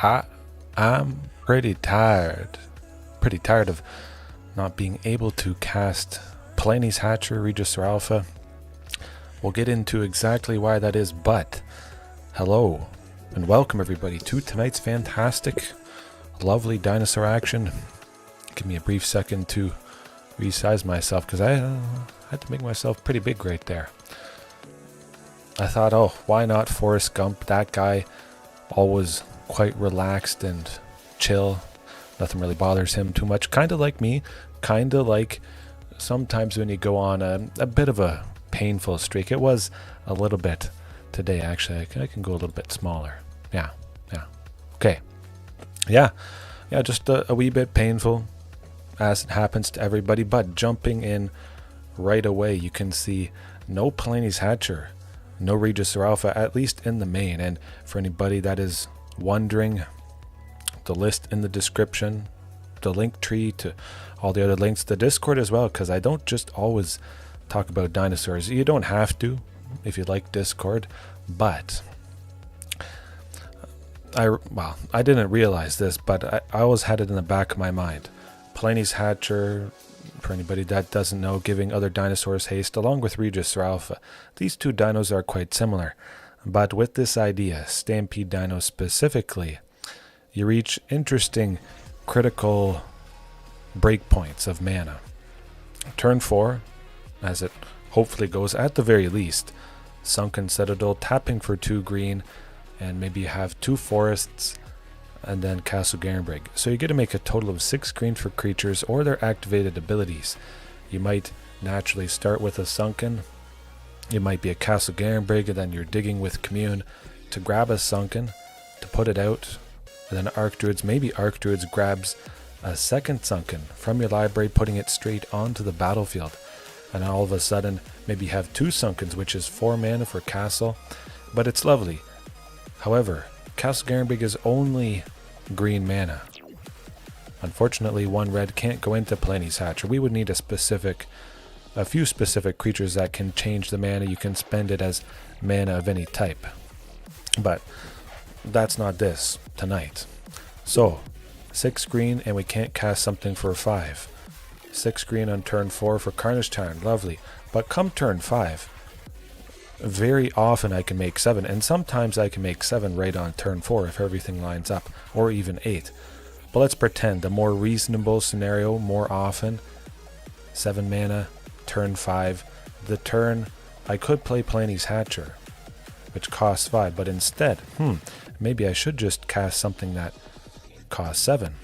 I'm pretty tired. Pretty tired of not being able to cast Palani's Hatcher, Regisaur Alpha. We'll get into exactly why that is, but hello and welcome everybody to tonight's fantastic, lovely dinosaur action. Give me a brief second to resize myself because I had to make myself pretty big right there. I thought, oh, why not Forrest Gump? That guy always quite relaxed and chill. Nothing really bothers him too much. Kind of like me. Kind of like sometimes when you go on a bit of a painful streak. It was a little bit today, actually. I can go a little bit smaller. Yeah. Okay. Yeah, just a wee bit painful, as it happens to everybody. But jumping in right away, you can see no Palani's Hatcher, no Regisaur Alpha, at least in the main. And for anybody that is wondering, the list in the description, the link tree to all the other links, the Discord as well, because I don't just always talk about dinosaurs. You don't have to if you like Discord, but I didn't realize this, but I always had it in the back of my mind. Palani's Hatcher, for anybody that doesn't know, giving other dinosaurs haste along with Regisaur Alpha. These two dinos are quite similar, but with this idea, Stampede Dino specifically, you reach interesting critical breakpoints of mana. Turn 4, as it hopefully goes at the very least, Sunken Citadel, tapping for 2 green, and maybe you have 2 forests, and then Castle Garenbrig. So you get to make a total of 6 green for creatures or their activated abilities. You might naturally start with a Sunken, it might be a Castle Garenbrig, and then you're digging with Commune to grab a Sunken, to put it out, and then Archdruids grabs a second Sunken from your library, putting it straight onto the battlefield. And all of a sudden, maybe you have 2 Sunkens, which is 4 mana for Castle, but it's lovely. However, Castle Garenbrig is only green mana. Unfortunately, 1 red can't go into Palani's Hatcher. We would need a few specific creatures that can change the mana. You can spend it as mana of any type. But that's not this tonight. So, 6 green and we can't cast something for 5. 6 green on turn 4 for Carnage Tyrant, lovely. But come turn 5, very often I can make 7, and sometimes I can make 7 right on turn 4 if everything lines up, or even 8. But let's pretend a more reasonable scenario, more often, 7 mana, turn 5. The turn I could play Palani's Hatcher, which costs 5, but instead, maybe I should just cast something that costs 7.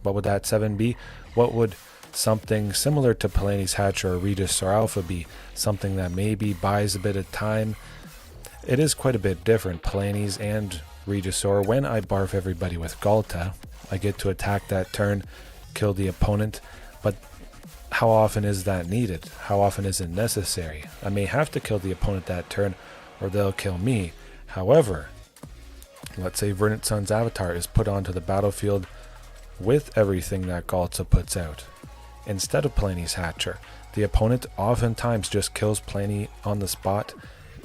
What would that 7 be? What would something similar to Palani's Hatcher or Regisaur Alpha be? Something that maybe buys a bit of time. It is quite a bit different, Palani's and Regisaur. When I barf everybody with Ghalta, I get to attack that turn, kill the opponent, but how often is that needed? How often is it necessary? I may have to kill the opponent that turn, or they'll kill me. However, let's say Verdant Sun's Avatar is put onto the battlefield with everything that Ghalta puts out. Instead of Palani's Hatcher, the opponent oftentimes just kills Palani on the spot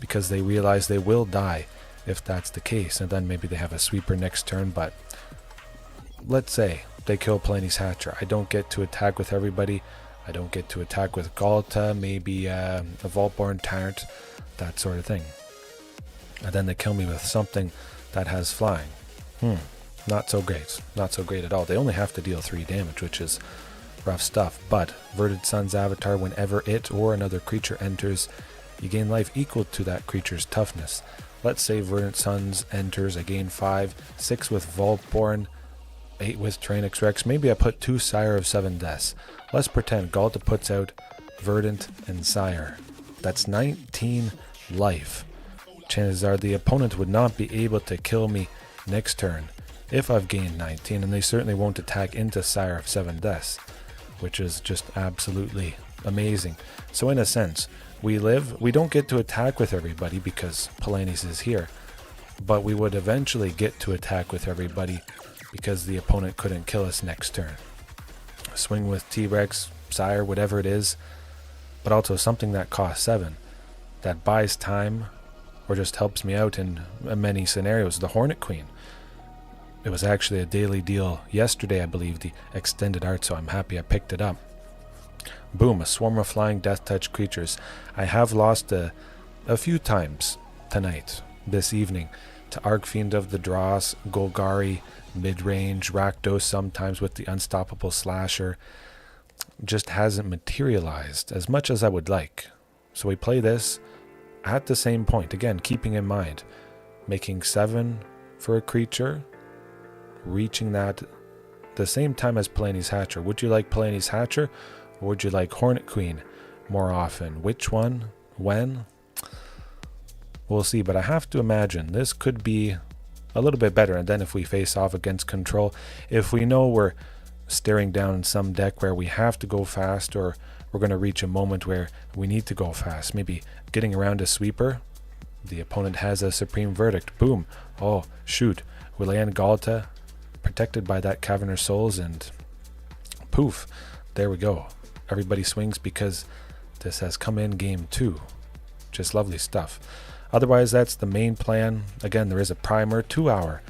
because they realize they will die if that's the case, and then maybe they have a sweeper next turn. But let's say they kill Palani's Hatcher. I don't get to attack with everybody. I don't get to attack with Ghalta, maybe a Vaultborn Tyrant, that sort of thing. And then they kill me with something that has flying. Not so great. Not so great at all. They only have to deal 3 damage, which is rough stuff. But Verdant Sun's Avatar, whenever it or another creature enters, you gain life equal to that creature's toughness. Let's say Verdant Sun's enters, I gain 5, 6 with Vaultborn, 8 with Tyrranax Rex. Maybe I put 2 Sire of 7 deaths. Let's pretend Ghalta puts out Verdant and Sire. That's 19 life. Chances are the opponent would not be able to kill me next turn if I've gained 19, and they certainly won't attack into Sire of 7 deaths, which is just absolutely amazing. So in a sense, we don't get to attack with everybody because Palani's is here, but we would eventually get to attack with everybody because the opponent couldn't kill us next turn. Swing with T-Rex, Sire, whatever it is, but also something that costs 7, that buys time or just helps me out in many scenarios. The Hornet Queen. It was actually a daily deal yesterday, I believe, the extended art, so I'm happy I picked it up. Boom, a swarm of flying death touch creatures. I have lost a few times tonight, this evening, to Archfiend of the Dross, Golgari, mid-range, Rakdos sometimes with the Unstoppable Slasher. Just hasn't materialized as much as I would like. So we play this at the same point. Again, keeping in mind, making 7 for a creature, reaching that the same time as Palani's Hatcher. Would you like Palani's Hatcher, or would you like Hornet Queen more often? Which one? When? We'll see, but I have to imagine this could be a little bit better. And then if we face off against control, if we know we're staring down some deck where we have to go fast, or we're going to reach a moment where we need to go fast, maybe getting around a sweeper, the opponent has a Supreme Verdict, boom, oh shoot, we land Ghalta, protected by that Cavern of Souls, and poof, there we go. Everybody swings because this has come in game 2. Just lovely stuff. Otherwise, that's the main plan. Again, there is a primer, 2-hour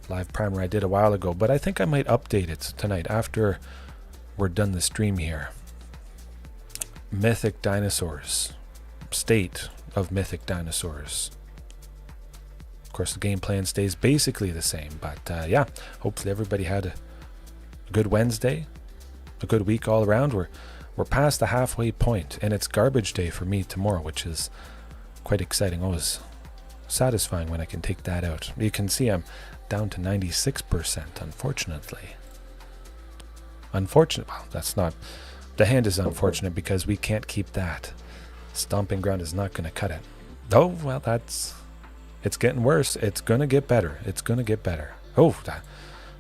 live primer I did a while ago, but I think I might update it tonight after we're done the stream here. Mythic Dinosaurs. State of Mythic Dinosaurs. Of course, the game plan stays basically the same, but yeah, hopefully everybody had a good Wednesday, a good week all around. We're past the halfway point, and it's garbage day for me tomorrow, which is quite exciting. Always satisfying when I can take that out. You can see I'm down to 96%, unfortunately. Well, that's not... The hand is unfortunate because we can't keep that. Stomping Ground is not going to cut it. Oh, well, it's getting worse. It's going to get better. It's going to get better. Oh, that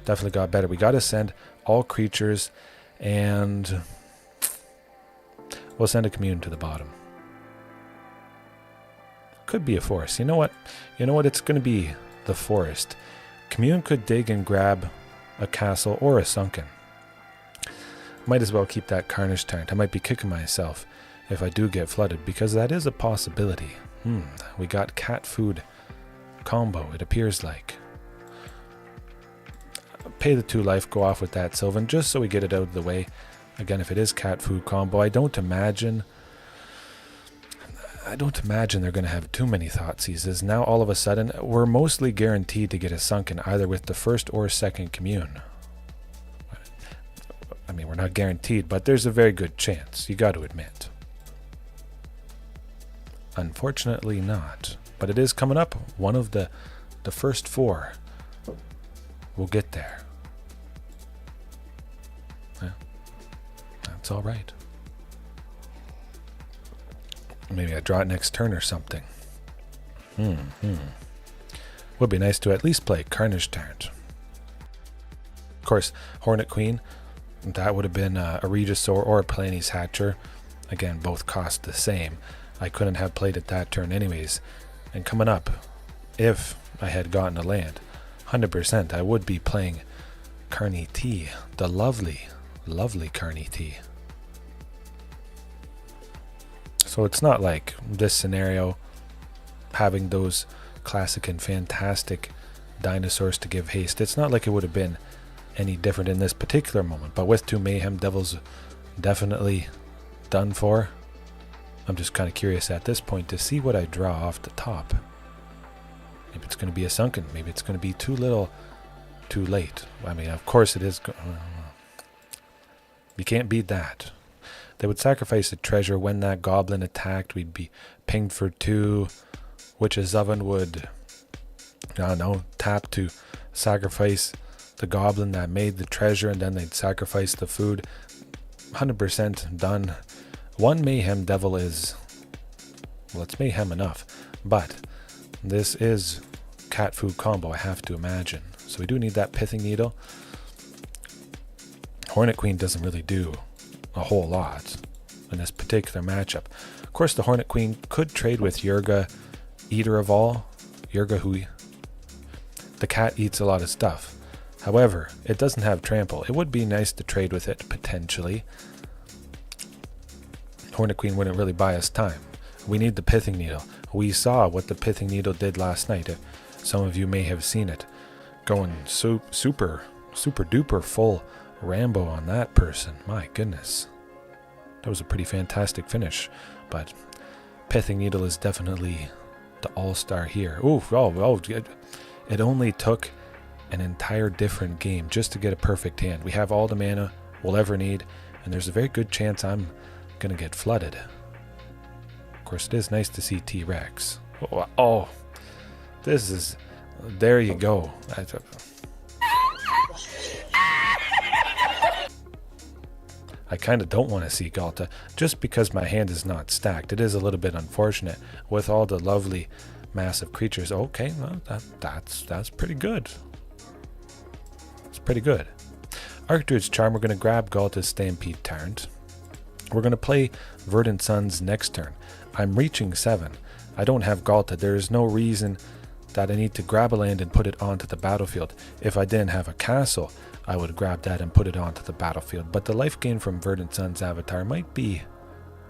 definitely got better. We got to send all creatures, and we'll send a Commune to the bottom. Could be a forest. You know what? It's going to be the forest. Commune could dig and grab a castle or a sunken. Might as well keep that Carnage Tyrant. I might be kicking myself if I do get flooded, because that is a possibility. We got cat food combo, it appears like. Pay the 2 life, go off with that Sylvan, just so we get it out of the way. Again, if it is cat food combo, I don't imagine they're going to have too many Thoughtseizes. Now all of a sudden, we're mostly guaranteed to get a sunken, either with the first or second Commune. I mean, we're not guaranteed, but there's a very good chance, you got to admit. Unfortunately not, but it is coming up. One of the first 4 will get there. Yeah, that's all right. Maybe I draw it next turn or something. Would be nice to at least play Carnage Tyrant. Of course, Hornet Queen, that would have been a Regisaur or a Palani's Hatcher. Again, both cost the same. I couldn't have played it that turn anyways. And coming up, if I had gotten a land, 100% I would be playing Carnage T, the lovely, lovely Carnage T. So it's not like this scenario, having those classic and fantastic dinosaurs to give haste. It's not like it would have been any different in this particular moment. But with 2 Mayhem Devils definitely done for, I'm just kind of curious at this point to see what I draw off the top. Maybe it's going to be a sunken. Maybe it's going to be too little, too late. I mean, of course it is. You can't beat that. They would sacrifice a treasure when that goblin attacked. We'd be pinged for 2. Witch's Oven would, I don't know, tap to sacrifice the goblin that made the treasure, and then they'd sacrifice the food. 100% done. 1 Mayhem Devil is, well, it's Mayhem enough, but this is cat food combo, I have to imagine. So we do need that Pithing Needle. Hornet Queen doesn't really do a whole lot in this particular matchup. Of course, the Hornet Queen could trade with Ygra, Eater of All. Ygra, who the cat eats a lot of stuff. However, it doesn't have trample. It would be nice to trade with it, potentially. Hornet Queen wouldn't really buy us time. We need the Pithing Needle. We saw what the Pithing Needle did last night. Some of you may have seen it. Going super duper full Rambo on that person. My goodness. That was a pretty fantastic finish. But Pithing Needle is definitely the all-star here. It only took an entire different game just to get a perfect hand. We have all the mana we'll ever need, and there's a very good chance I'm gonna get flooded. Of course, it is nice to see T-Rex. Oh, this is... There you go. I kind of don't want to see Ghalta, just because my hand is not stacked. It is a little bit unfortunate with all the lovely massive creatures. Okay, well, that's pretty good. It's pretty good. Archdruid's Charm, we're going to grab Ghalta's Stampede Tyrant. We're going to play Verdant Sun's next turn. I'm reaching 7. I don't have Ghalta. There is no reason that I need to grab a land and put it onto the battlefield. If I didn't have a castle, I would grab that and put it onto the battlefield. But the life gain from Verdant Sun's avatar might be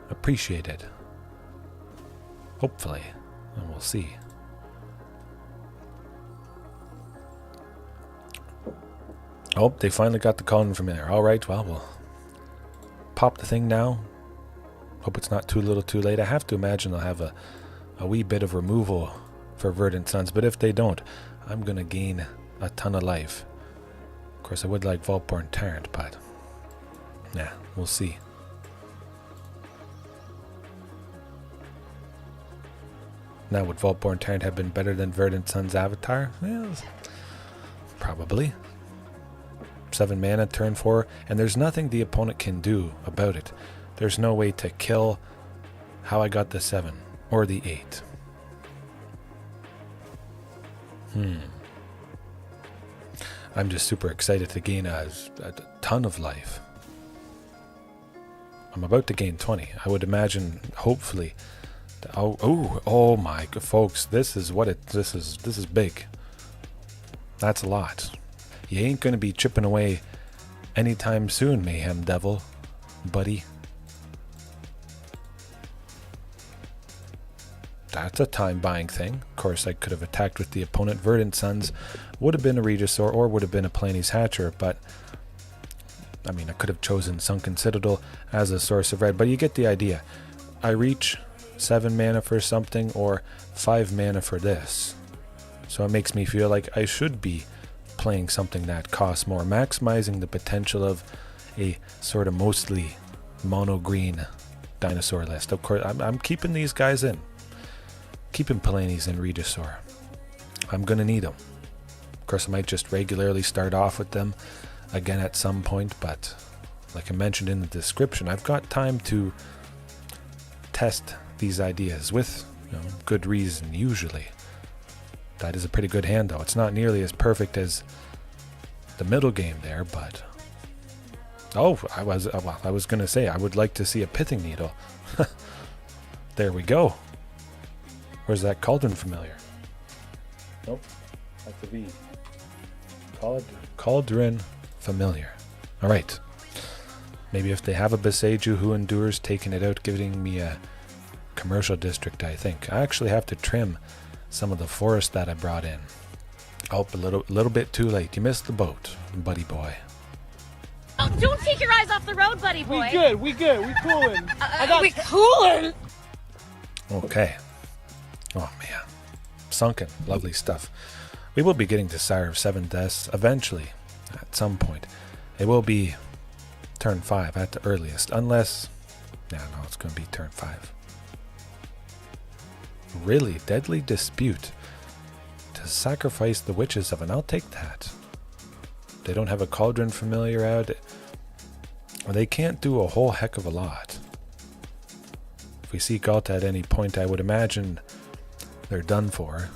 appreciated. Hopefully. And we'll see. Oh, they finally got the Commune from there. Alright, well, we'll pop the thing now. Hope it's not too little too late. I have to imagine they'll have a wee bit of removal for Verdant Suns, but if they don't, I'm going to gain a ton of life. Of course, I would like Vaultborn Tyrant, but nah, we'll see. Now, would Vaultborn Tyrant have been better than Verdant Sun's avatar? Well, probably. 7 mana, turn 4, and there's nothing the opponent can do about it. There's no way to kill how I got the 7 or the 8. I'm just super excited to gain a ton of life. I'm about to gain 20. I would imagine, hopefully. Oh my god, folks! This is big. That's a lot. You ain't gonna be chipping away anytime soon, Mayhem Devil, buddy. That's a time-buying thing. Of course, I could have attacked with the opponent. Verdant Suns would have been a Regisaur or would have been a Palani's Hatcher, but I mean, I could have chosen Sunken Citadel as a source of red, but you get the idea. I reach 7 mana for something or 5 mana for this. So it makes me feel like I should be playing something that costs more, maximizing the potential of a sort of mostly mono-green dinosaur list. Of course, I'm keeping these guys in. Keeping Palani's and Regisaur. I'm going to need them. Of course, I might just regularly start off with them again at some point, but like I mentioned in the description, I've got time to test these ideas with good reason, usually. That is a pretty good hand, though. It's not nearly as perfect as the middle game there, but... Oh, I was going to say, I would like to see a Pithing Needle. There we go. Where's that Cauldron Familiar? Nope, that's a V. Cauldron Familiar. Alright. Maybe if they have a Beseju who endures, taking it out, giving me a commercial district, I think. I actually have to trim some of the forest that I brought in. Oh, a little bit too late. You missed the boat, buddy boy. Oh, don't take your eyes off the road, buddy boy. We good. We coolin'. We coolin'. Okay. Oh man, Sunken, lovely stuff. We will be getting to Sire of 7 Deaths eventually, at some point. It will be turn 5 at the earliest, unless... No, it's going to be turn 5. Really, Deadly Dispute. To sacrifice the Witches of, and I'll take that. They don't have a Cauldron Familiar out. They can't do a whole heck of a lot. If we see Ghalta at any point, I would imagine... they're done for.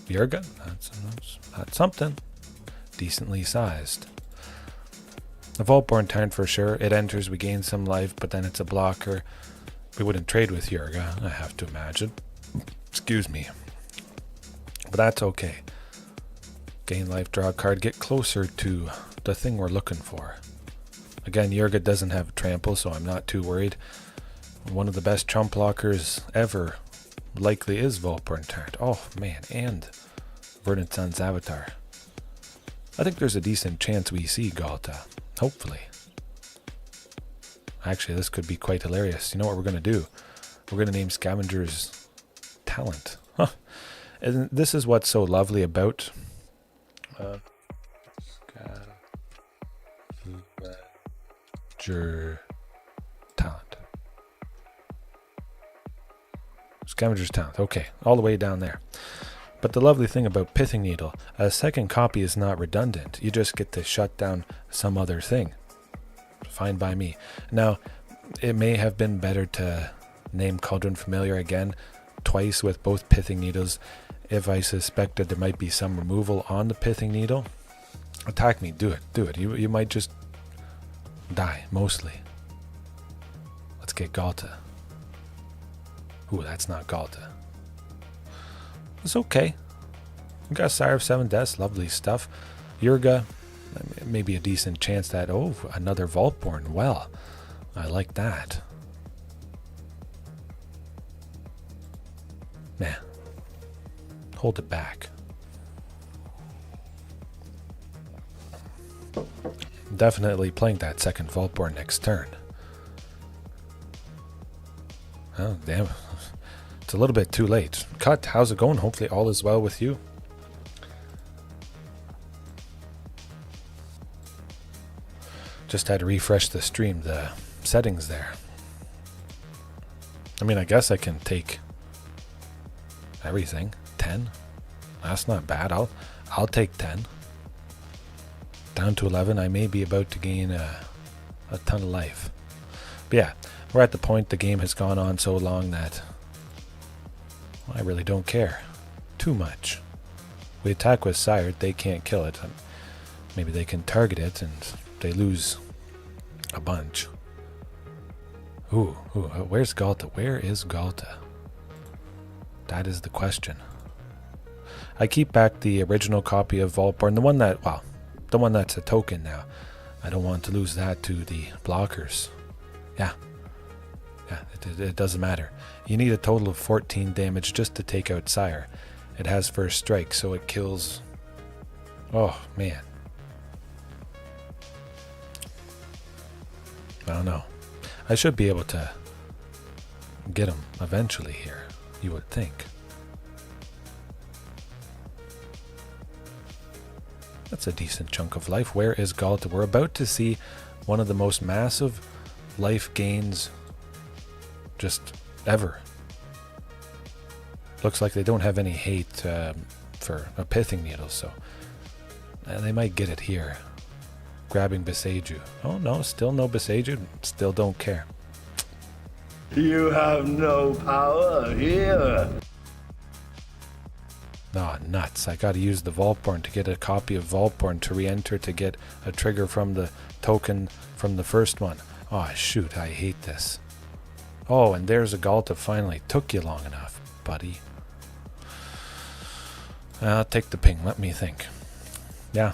Ygra? That's something. Decently sized. The Vaultborn Tyrant for sure. It enters, we gain some life, but then it's a blocker. We wouldn't trade with Ygra, I have to imagine. Excuse me. But that's okay. Gain life, draw a card, get closer to the thing we're looking for. Again, Ygra doesn't have trample, so I'm not too worried. One of the best chump blockers ever likely is Vaultborn Tyrant. Oh man, and Verdant Sun's Avatar. I think there's a decent chance we see Ghalta. Hopefully. Actually, this could be quite hilarious. You know what we're going to do? We're going to name Scavenger's Talent. Huh. And this is what's so lovely about Scavenger Talent. Scavenger's Talent. Okay, all the way down there. But the lovely thing about Pithing Needle, a second copy is not redundant. You just get to shut down some other thing. Fine by me. Now, it may have been better to name Cauldron Familiar again, twice with both Pithing Needles, if I suspected there might be some removal on the Pithing Needle. Attack me, do it, do it. You might just die, mostly. Let's get Ghalta. Ooh, that's not Ghalta. It's okay. We got Sire of 7 Deaths, lovely stuff. Ygra, maybe a decent chance that, oh, another Vaultborn. Well, I like that. Nah. Hold it back. Definitely playing that second Vaultborn next turn. Oh, damn. It's a little bit too late. Cut, how's it going? Hopefully all is well with you. Just had to refresh the stream, the settings there. I mean, I guess I can take everything. 10. That's not bad. I'll take 10. Down to 11. I may be about to gain a ton of life. But yeah, we're at the point the game has gone on so long that I really don't care too much. We attack with Sire, they can't kill it. Maybe they can target it and they lose a bunch. Ooh, where's Ghalta? Where is Ghalta? That is the question. I keep back the original copy of Vaultborn, the one that, well, the one that's a token now. I don't want to lose that to the blockers. Yeah, it doesn't matter. You need a total of 14 damage just to take out Sire. It has first strike, so it kills... Oh, man. I don't know. I should be able to get him eventually here, you would think. That's a decent chunk of life. Where is Ghalta? We're about to see one of the most massive life gains just ever. Looks like they don't have any hate for a Pithing Needle, so they might get it here. Grabbing Beseiju. Oh no, still no Beseiju. Still don't care. You have no power here. Oh, nuts. I gotta use the Vaultborn to get a copy of Vaultborn to re-enter to get a trigger from the token from the first one. Oh shoot, I hate this. Oh, and there's a Ghalta finally. Took you long enough, buddy. I'll take the ping. Let me think. Yeah.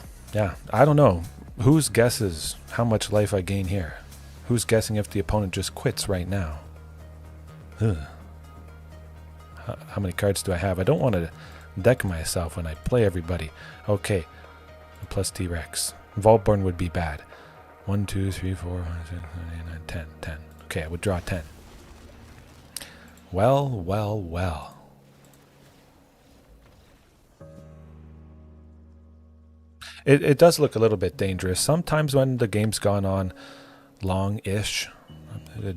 I don't know. Whose guesses how much life I gain here? Who's guessing if the opponent just quits right now? How many cards do I have? I don't want to deck myself when I play everybody. Okay. Plus T-Rex. Vaultborn would be bad. 1, 2, 3, 4, 5, 6, 7, 8, 9, 10. 10. Okay, I would draw 10. Well. It does look a little bit dangerous. Sometimes when the game's gone on long-ish,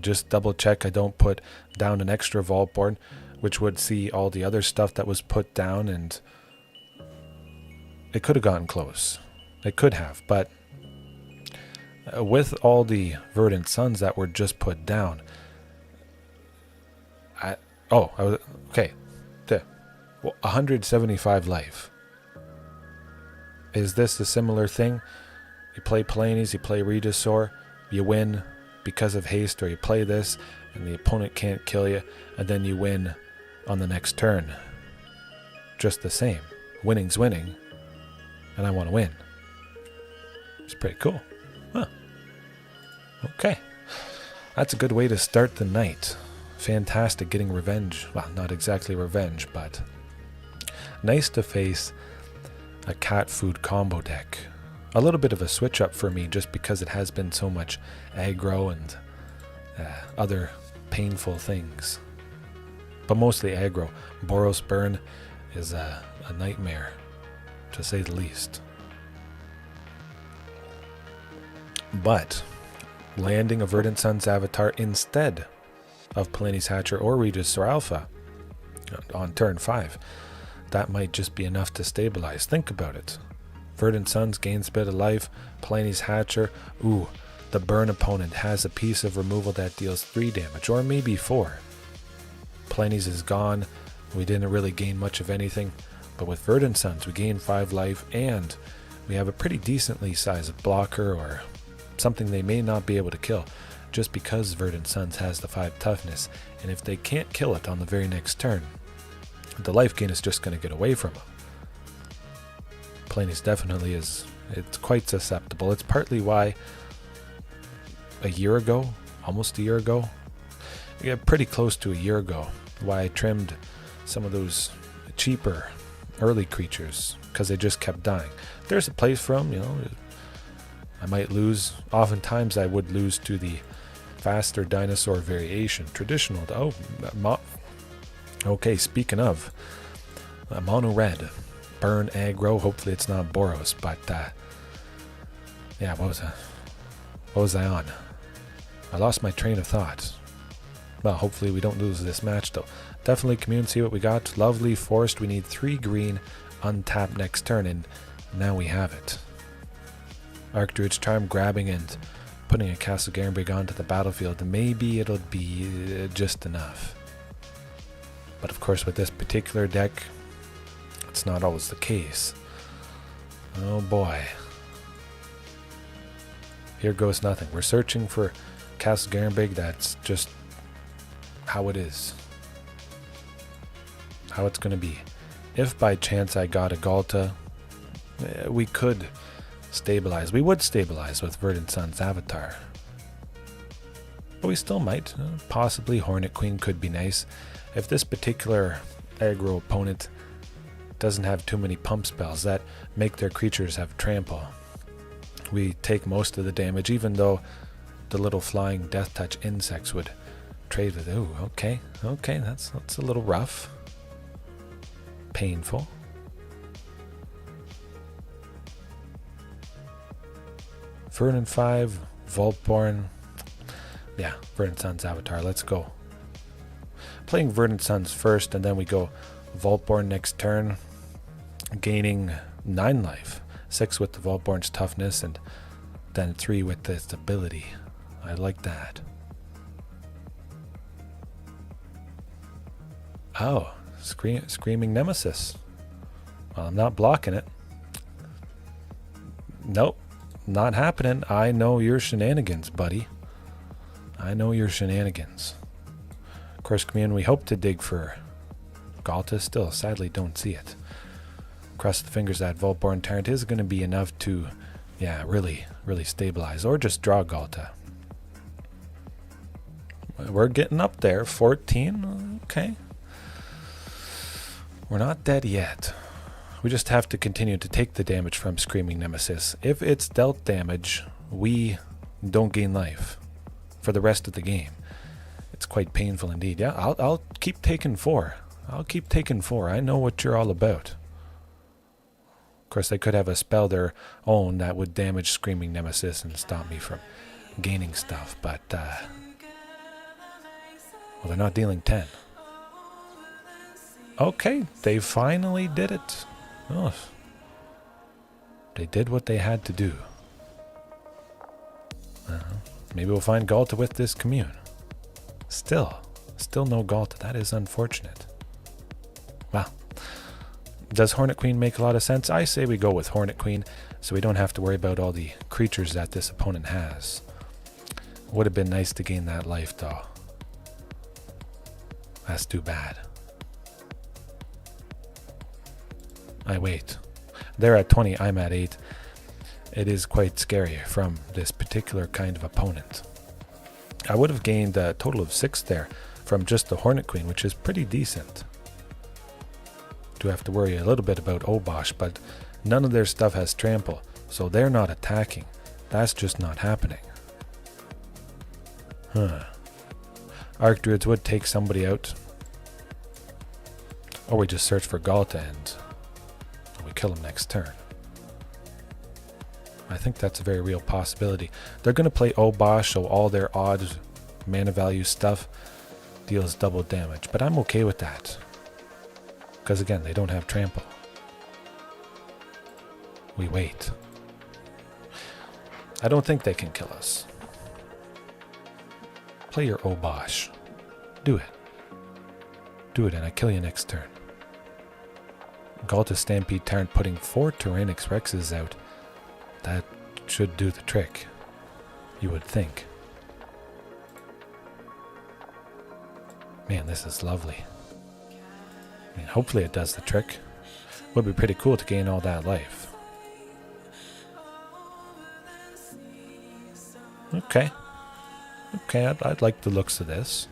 just double check I don't put down an extra Vaultborn, which would see all the other stuff that was put down, and it could have gotten close. It could have, but with all the Verdant Suns that were just put down, okay, 175 life. Is this a similar thing? You play Palani's, you play Regisaur, you win because of haste, or you play this and the opponent can't kill you, and then you win on the next turn. Just the same. Winning's winning, and I want to win. It's pretty cool. Huh. Okay. That's a good way to start the night. fantastic getting revenge. Well, not exactly revenge, but nice to face a cat food combo deck. A little bit of a switch up for me just because it has been so much aggro and other painful things. But mostly aggro. Boros Burn is a nightmare, to say the least. But landing a Verdant Sun's Avatar instead of Palani's Hatcher or Regisaur Alpha on turn 5, that might just be enough to stabilize. Think about it. Verdant Suns gains a bit of life. Palani's Hatcher, ooh, the burn opponent has a piece of removal that deals 3 damage, or maybe 4. Palani's is gone. We didn't really gain much of anything, but with Verdant Suns we gain 5 life, and we have a pretty decently sized blocker or something they may not be able to kill, just because Verdant Suns has the 5 toughness, and if they can't kill it on the very next turn, the life gain is just going to get away from them. Palani's definitely is, it's quite susceptible. It's partly why a year ago, almost a year ago, yeah, pretty close to a year ago, why I trimmed some of those cheaper early creatures, because they just kept dying. There's a place for them, you know. I might lose, oftentimes I would lose to the faster dinosaur variation, traditional. Okay, speaking of, mono red, burn aggro, hopefully it's not Boros, but yeah, what was I on? I lost my train of thought. Well, hopefully we don't lose this match though. Definitely Commune, see what we got. Lovely forest, we need 3 green, untap next turn, and now we have it. Archdruid's Charm grabbing and putting a Castle Garenbrig onto the battlefield. Maybe it'll be just enough. But of course with this particular deck, it's not always the case. Oh boy. Here goes nothing. We're searching for Castle Garenbrig. That's just how it is. How it's going to be. If by chance I got a Ghalta, we could stabilize. We would stabilize with Verdant Sun's Avatar. But we still might. Possibly Hornet Queen could be nice. If this particular aggro opponent doesn't have too many pump spells that make their creatures have trample, we take most of the damage, even though the little flying death touch insects would trade with. Ooh, okay, that's a little rough. Painful. Verdant 5, Vaultborn. Yeah, Verdant Sun's Avatar, let's go. Playing Verdant Suns first, and then we go Vaultborn next turn, gaining 9 life. 6 with the Vaultborn's toughness, and then 3 with its ability. I like that. Oh, Screaming Nemesis. Well, I'm not blocking it. Nope, not happening. I know your shenanigans, buddy. I know your shenanigans. Of course, Commune, we hope to dig for Ghalta. Still, sadly, don't see it. Cross the fingers that Vaultborn Tyrant is going to be enough to, yeah, really stabilize. Or just draw Ghalta. We're getting up there. 14. Okay. We're not dead yet. We just have to continue to take the damage from Screaming Nemesis. If it's dealt damage, we don't gain life for the rest of the game. It's quite painful indeed. Yeah, I'll keep taking 4. I'll keep taking 4. I know what you're all about. Of course, they could have a spell their own that would damage Screaming Nemesis and stop me from gaining stuff, but well, they're not dealing 10. Okay, they finally did it. Oh, they did what they had to do. Maybe we'll find Ghalta with this Commune. Still no Ghalta. That is unfortunate. Well, does Hornet Queen make a lot of sense? I say we go with Hornet Queen, so we don't have to worry about all the creatures that this opponent has. Would have been nice to gain that life, though. That's too bad. I wait. They're at 20, I'm at 8. It is quite scary from this particular kind of opponent. I would have gained a total of 6 there from just the Hornet Queen, which is pretty decent. Do have to worry a little bit about Obosh, but none of their stuff has trample, so they're not attacking. That's just not happening. Archdruids would take somebody out. Or we just search for Ghalta and we kill him next turn. I think that's a very real possibility. They're going to play Obosh, so all their odd mana value stuff deals double damage. But I'm okay with that. Because again, they don't have trample. We wait. I don't think they can kill us. Play your Obosh. Do it. Do it and I kill you next turn. Ghalta Stampede Tyrant putting 4 Tyrranax Rexes out. That should do the trick. You would think. Man, this is lovely. I mean, hopefully it does the trick. Would be pretty cool to gain all that life. Okay. Okay, I'd like the looks of this.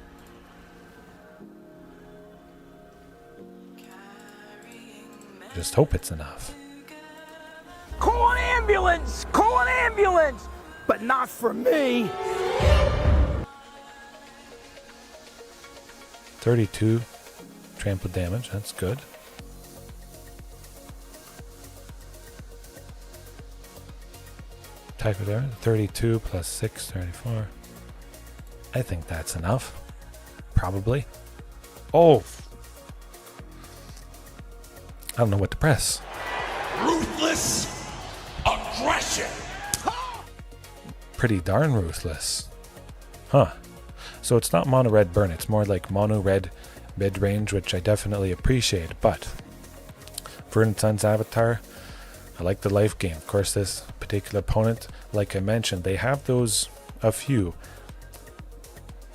Just hope it's enough. Call an ambulance! Call an ambulance! But not for me! 32 trample damage, that's good. Attack with there, 32 plus 6, 34. I think that's enough. Probably. Oh! I don't know what to press. Ruthless aggression. Pretty darn ruthless. Huh. So it's not mono red burn, it's more like mono red mid range, which I definitely appreciate. But Verdant Sun's avatar, I like the life gain. Of course, this particular opponent, like I mentioned, they have those a few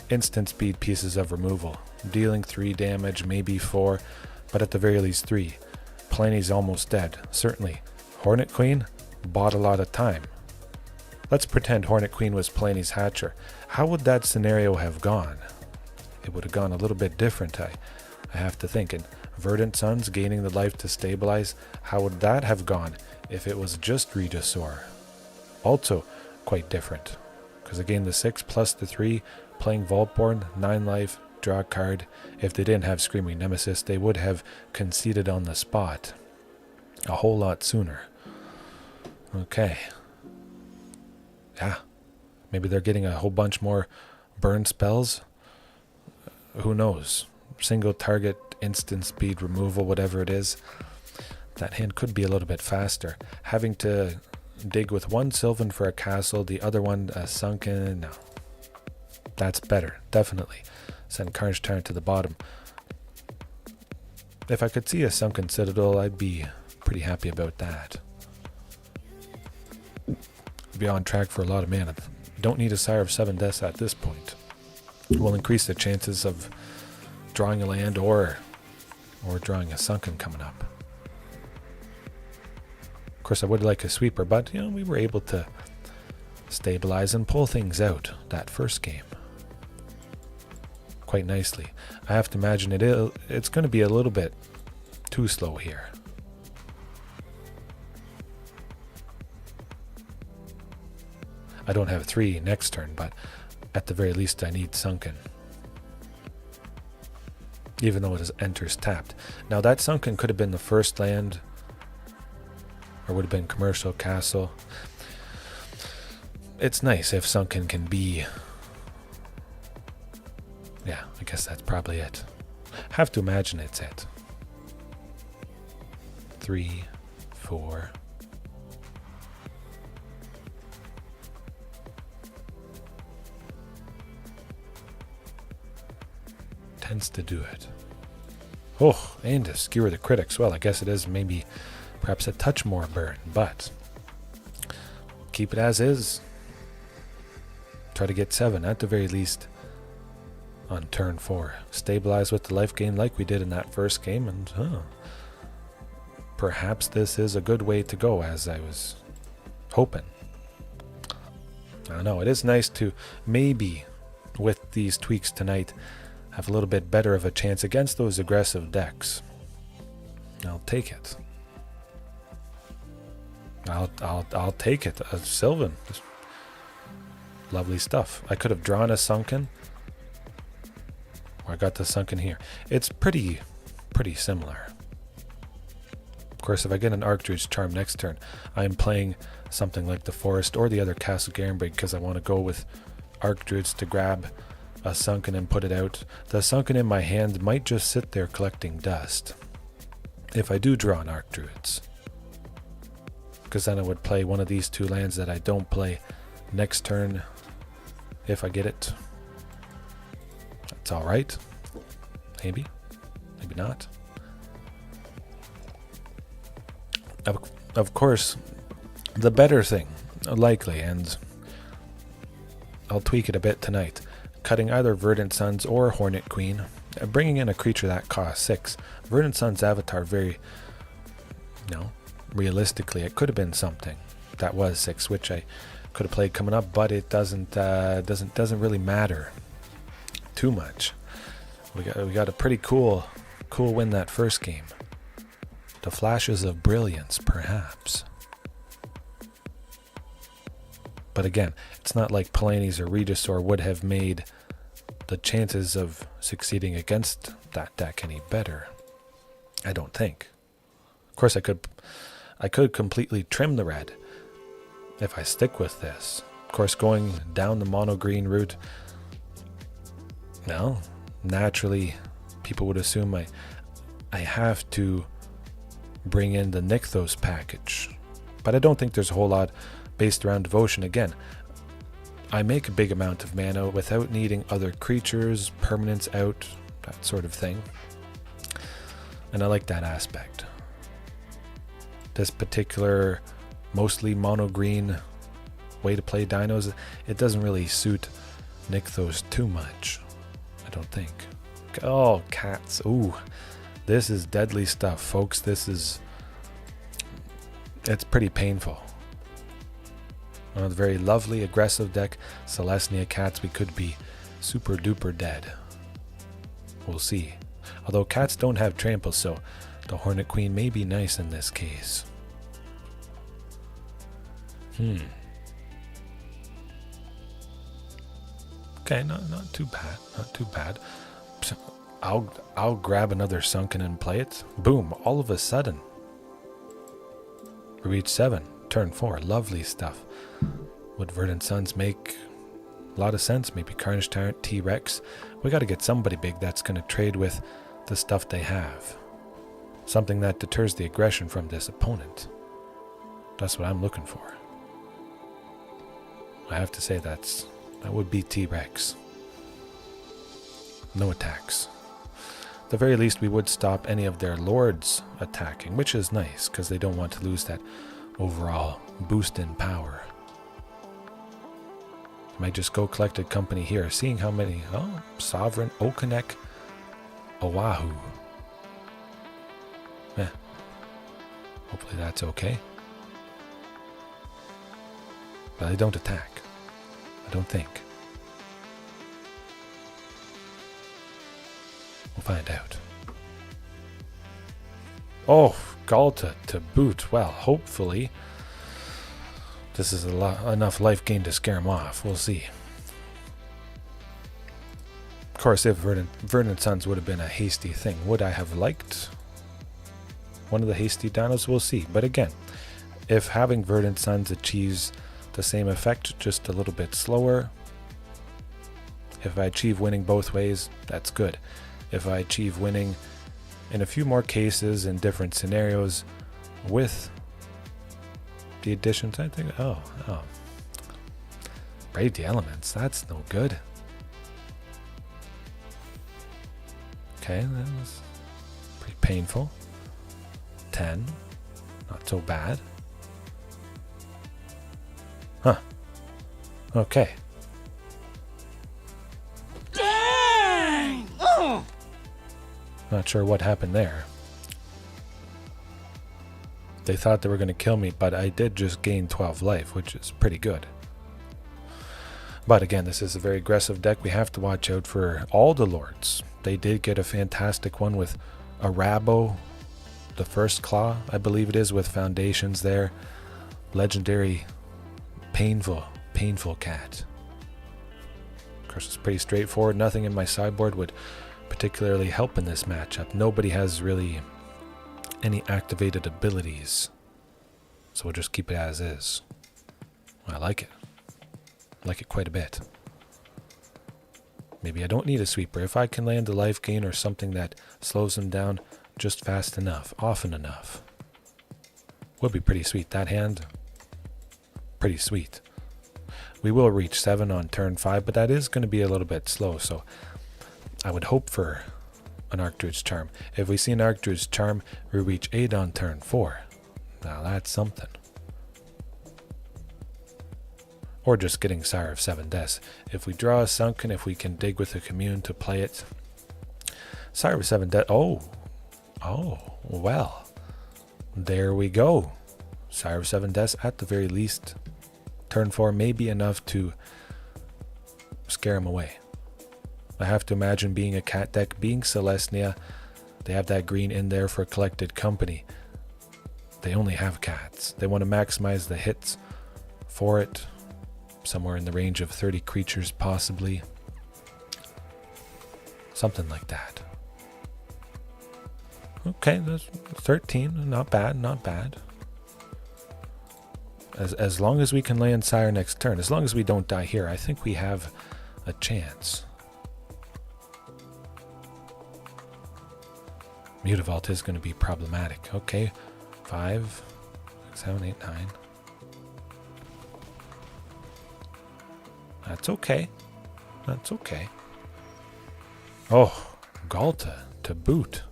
instant speed pieces of removal, dealing 3 damage, maybe 4, but at the very least 3. Palani's almost dead, certainly. Hornet Queen bought a lot of time. Let's pretend Hornet Queen was Palani's Hatcher. How would that scenario have gone? It would have gone a little bit different, I have to think. And Verdant Sun's gaining the life to stabilize, how would that have gone if it was just Regisaur? Also quite different, because again the 6 plus the 3, playing Vaultborn, 9 life, draw a card. If they didn't have Screaming Nemesis, they would have conceded on the spot a whole lot sooner. Okay. Yeah. Maybe they're getting a whole bunch more burn spells. Who knows? Single target, instant speed removal, whatever it is. That hand could be a little bit faster. Having to dig with one Sylvan for a castle, the other one a Sunken. No. That's better, definitely. Send Carnage Tyrant to the bottom. If I could see a Sunken Citadel, I'd be pretty happy about that. Be on track for a lot of mana. Don't need a Sire of 7 deaths at this point. Will increase the chances of drawing a land or drawing a Sunken coming up. Of course, I would like a sweeper, but you know, we were able to stabilize and pull things out that first game quite nicely. I have to imagine it's going to be a little bit too slow here. I don't have 3 next turn, but at the very least I need Sunken. Even though it enters tapped. Now that Sunken could have been the first land, or would have been commercial castle. It's nice if Sunken can be... Yeah, I guess that's probably it. Have to imagine it's it. 3, 4... tends to do it. Oh, and to skewer the critics. Well, I guess it is maybe perhaps a touch more burn, but keep it as is. Try to get 7 at the very least on turn 4. Stabilize with the life gain like we did in that first game, and perhaps this is a good way to go, as I was hoping. I don't know, it is nice to maybe, with these tweaks tonight, have a little bit better of a chance against those aggressive decks. I'll take it. I'll take it. Sylvan. Just lovely stuff. I could have drawn a Sunken. Or I got the Sunken here. It's pretty similar. Of course, if I get an Archdruid's Charm next turn, I'm playing something like the Forest or the other Castle Garenbrig because I want to go with Archdruids to grab a Sunken and put it out. The Sunken in my hand might just sit there collecting dust if I do draw an Archdruids. Because then I would play one of these two lands that I don't play next turn if I get it. That's alright. Maybe. Maybe not. Of course, the better thing, likely, and I'll tweak it a bit tonight, cutting either Verdant Suns or Hornet Queen, bringing in a creature that costs 6. Verdant Sun's avatar realistically, it could have been something that was 6, which I could have played coming up, but it doesn't really matter too much. We got a pretty cool win that first game. The flashes of brilliance, perhaps. But again, it's not like Palani's or Regisaur would have made the chances of succeeding against that deck any better. I don't think. Of course, I could completely trim the red if I stick with this. Of course, going down the mono green route, well, naturally, people would assume I have to bring in the Nykthos package. But I don't think there's a whole lot based around devotion. Again, I make a big amount of mana without needing other creatures, permanents out, that sort of thing. And I like that aspect. This particular mostly mono green way to play dinos, it doesn't really suit Nykthos too much, I don't think. Oh, cats. Ooh, this is deadly stuff, folks. It's pretty painful. On a very lovely, aggressive deck, Selesnya Cats, we could be super duper dead. We'll see. Although cats don't have trample, so the Hornet Queen may be nice in this case. Okay, not too bad. Not too bad. So I'll grab another Sunken and play it. Boom! All of a sudden, we reach 7. Turn 4. Lovely stuff. Would Verdant Suns make a lot of sense? Maybe Carnage Tyrant, T-Rex. We got to get somebody big that's going to trade with the stuff they have. Something that deters the aggression from this opponent. That's what I'm looking for. I have to say that would be T-Rex. No attacks. At the very least, we would stop any of their lords attacking, which is nice because they don't want to lose that overall boost in power. Might just go collect a company here, seeing how many. Oh, Sovereign, Okonek, Oahu. Hopefully that's okay. But they don't attack. I don't think. We'll find out. Oh, Ghalta to boot. Well, hopefully this is enough life gain to scare him off. We'll see. Of course, if Verdant Suns would have been a hasty thing, would I have liked one of the hasty dinos? We'll see. But again, if having Verdant Suns achieves the same effect, just a little bit slower, if I achieve winning both ways, that's good. If I achieve winning in a few more cases in different scenarios with the additions, I think, oh. Brave the Elements, that's no good. Okay, that was pretty painful. 10, not so bad. Huh. Okay. Dang! Oh! Not sure what happened there. They thought they were going to kill me, but I did just gain 12 life, which is pretty good. But again, this is a very aggressive deck. We have to watch out for all the lords. They did get a fantastic one with a Rabo, the first claw, I believe it is, with foundations there. Legendary, painful cat. Of course, it's pretty straightforward. Nothing in my sideboard would particularly help in this matchup. Nobody has really any activated abilities. So we'll just keep it as is. I like it. I like it quite a bit. Maybe I don't need a sweeper. If I can land a life gain or something that slows them down just fast enough, often enough, would be pretty sweet. That hand, pretty sweet. We will reach 7 on turn 5, but that is going to be a little bit slow, so I would hope for an Archdruid's Charm. If we see an Archdruid's Charm, we reach 8 on turn 4. Now that's something. Or just getting Sire of 7 Deaths. If we draw a Sunken, if we can dig with a Commune to play it. Sire of 7 Deaths. Oh, well. There we go. Sire of 7 Deaths at the very least. Turn 4 may be enough to scare him away. I have to imagine being a cat deck, being Selesnya, they have that green in there for collected company. They only have cats. They want to maximize the hits for it. Somewhere in the range of 30 creatures, possibly. Something like that. Okay, that's 13. Not bad, not bad. As long as we can land Sire next turn, as long as we don't die here, I think we have a chance. Mutavault is going to be problematic. Okay, 5, 6, 7, 8, 9. That's okay. That's okay. Oh, Ghalta to boot.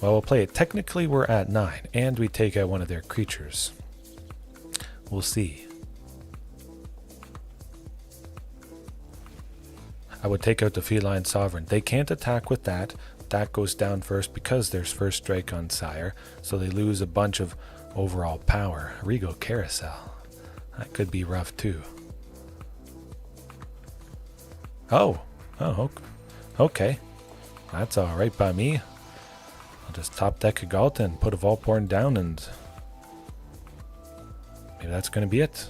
Well, we'll play it. Technically, we're at 9, and we take out one of their creatures. We'll see. I would take out the Feline Sovereign. They can't attack with that. That goes down first because there's first strike on Sire, so they lose a bunch of overall power. Regal Carousel. That could be rough too. Oh, okay. That's alright by me. I'll just top deck a Ghalta and put a Vaultborn down, and maybe that's going to be it.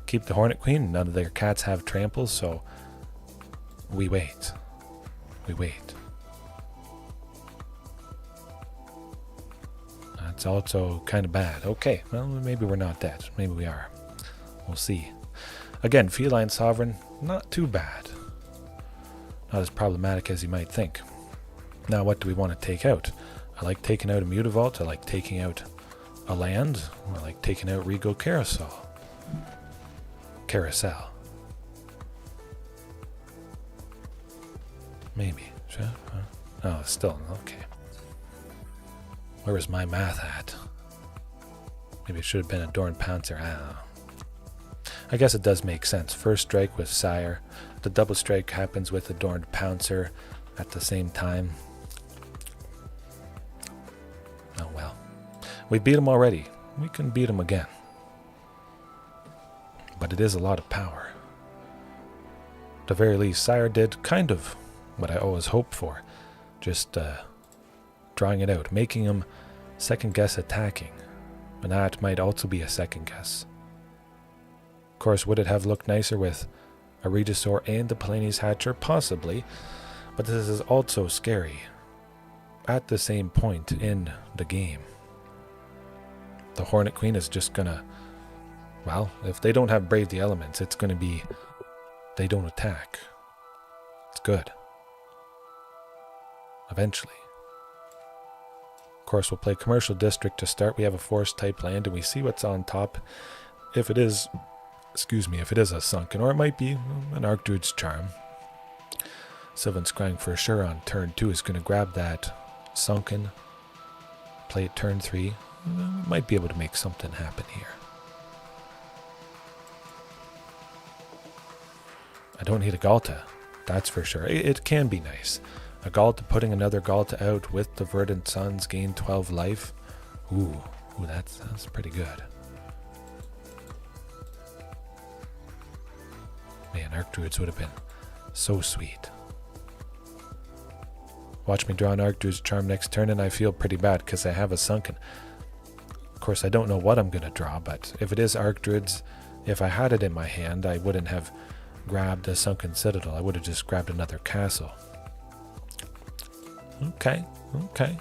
Keep the Hornet Queen. None of their cats have tramples, so we wait. We wait. That's also kind of bad. Okay, well, maybe we're not dead. Maybe we are. We'll see. Again, Feline Sovereign, not too bad. Not as problematic as you might think. Now, what do we want to take out? I like taking out a Mutavault. I like taking out a land. I like taking out Regal Carousel. Maybe. Oh, still. Okay. Where was my math at? Maybe it should have been Adorned Pouncer. I don't know. I guess it does make sense. First strike with Sire. The double strike happens with Adorned Pouncer at the same time. Oh well. We beat him already. We can beat him again. But it is a lot of power. At the very least, Sire did kind of what I always hoped for. Just drawing it out. Making him second guess attacking. And that might also be a second guess. Of course, would it have looked nicer with a Regisaur and a Palani's Hatcher? Possibly, but this is also scary at the same point in the game. The Hornet Queen is just gonna, well, if they don't have Brave the Elements, it's gonna be they don't attack. It's good. Eventually. Of course, we'll play Commercial District to start. We have a Forest type land, and we see what's on top. If it is a Sunken, or it might be an Archdruid's Charm. Sylvan Scrying for sure on turn 2 is going to grab that Sunken, play it turn 3. Might be able to make something happen here. I don't need a Ghalta, that's for sure. It can be nice. A Ghalta, putting another Ghalta out with the Verdant Suns, gain 12 life. Ooh, that's pretty good. Man, Archdruids would have been so sweet. Watch me draw an Archdruid's Charm next turn, and I feel pretty bad because I have a Sunken. Of course, I don't know what I'm going to draw, but if it is Archdruids, if I had it in my hand, I wouldn't have grabbed a Sunken Citadel. I would have just grabbed another castle. Okay, okay.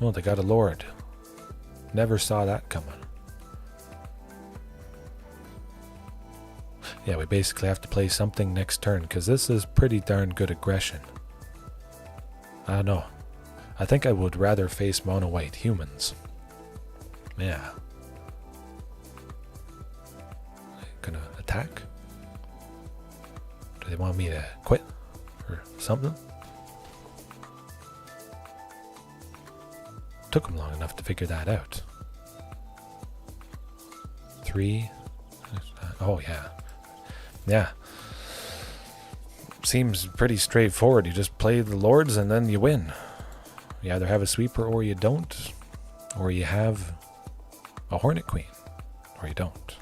Oh, they got a Lord. Never saw that coming. Yeah, we basically have to play something next turn, because this is pretty darn good aggression. I don't know. I think I would rather face mono-white humans. Yeah. Gonna attack? Do they want me to quit? Or something? Took them long enough to figure that out. 3. Oh, yeah. Yeah. Seems pretty straightforward. You just play the Lords and then you win. You either have a sweeper or you don't. Or you have a Hornet Queen. Or you don't.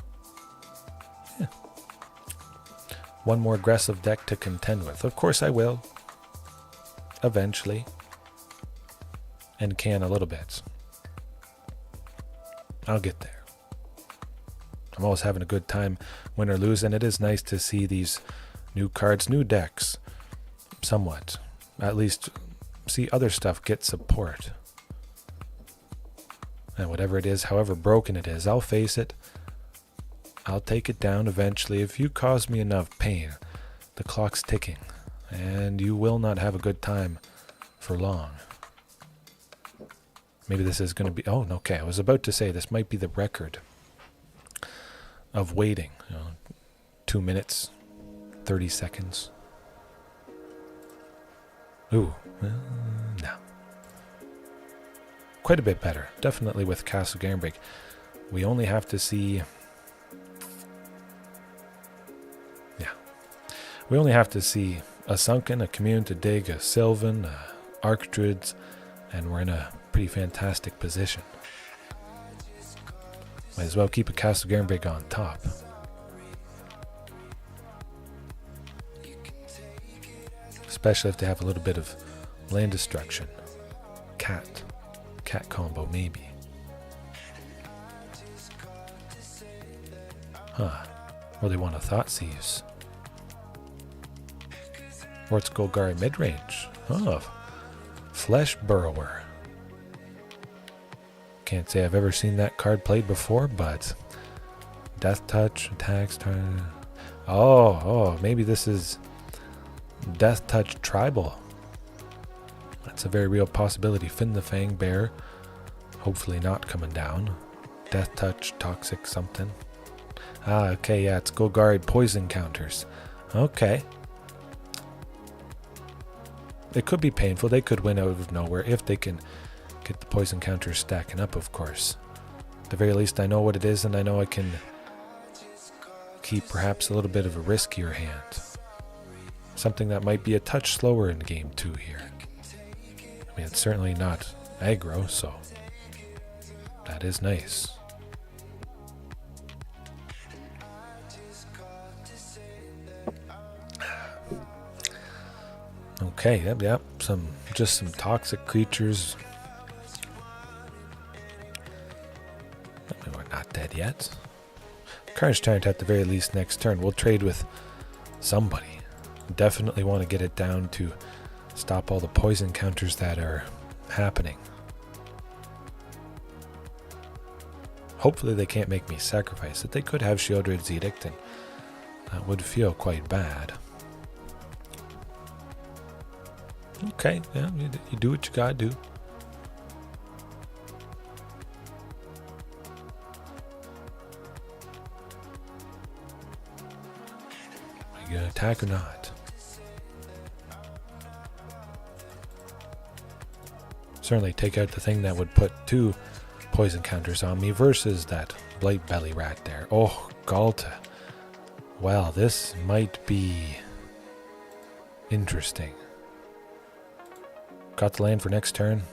Yeah. One more aggressive deck to contend with. Of course I will. Eventually. And can a little bit. I'll get there. I'm always having a good time, win or lose, and it is nice to see these new cards, new decks, somewhat. At least see other stuff get support. And whatever it is, however broken it is, I'll face it. I'll take it down eventually. If you cause me enough pain, the clock's ticking, and you will not have a good time for long. Maybe this is going to be... Oh, okay, I was about to say this might be the record of waiting. 2 minutes, 30 seconds. Ooh, no. Quite a bit better. Definitely with Castle Garenbrig. We only have to see... Yeah. We only have to see a Sunken, a Commune to dig, a Sylvan, Archdruids, and we're in a pretty fantastic position. Might as well keep a Castle Garenbrig on top. Especially if they have a little bit of land destruction. Cat combo maybe. Huh. Or they want a Thoughtseize. Or it's Golgari midrange. Oh. Flesh Burrower. Can't say I've ever seen that card played before, but Death Touch, attacks, maybe this is Death Touch Tribal. That's a very real possibility. Fin the Fang Bear, hopefully not coming down. Death Touch, Toxic something. Ah, okay, yeah, it's Golgari poison counters. Okay. It could be painful. They could win out of nowhere if they can get the poison counters stacking up, of course. At the very least, I know what it is, and I know I can keep perhaps a little bit of a riskier hand. Something that might be a touch slower in game 2 here. I mean, it's certainly not aggro, so that is nice. Okay, yep, just some toxic creatures. We're not dead yet. Carnage Tyrant at the very least next turn. We'll trade with somebody. Definitely want to get it down to stop all the poison counters that are happening. Hopefully they can't make me sacrifice it. They could have Sheoldred's Edict, and that would feel quite bad. Okay, yeah, you do what you gotta do. Are you gonna attack or not? Certainly take out the thing that would put 2 poison counters on me versus that Blight Belly Rat there. Oh, Ghalta. Well, this might be interesting. Got the land for next turn.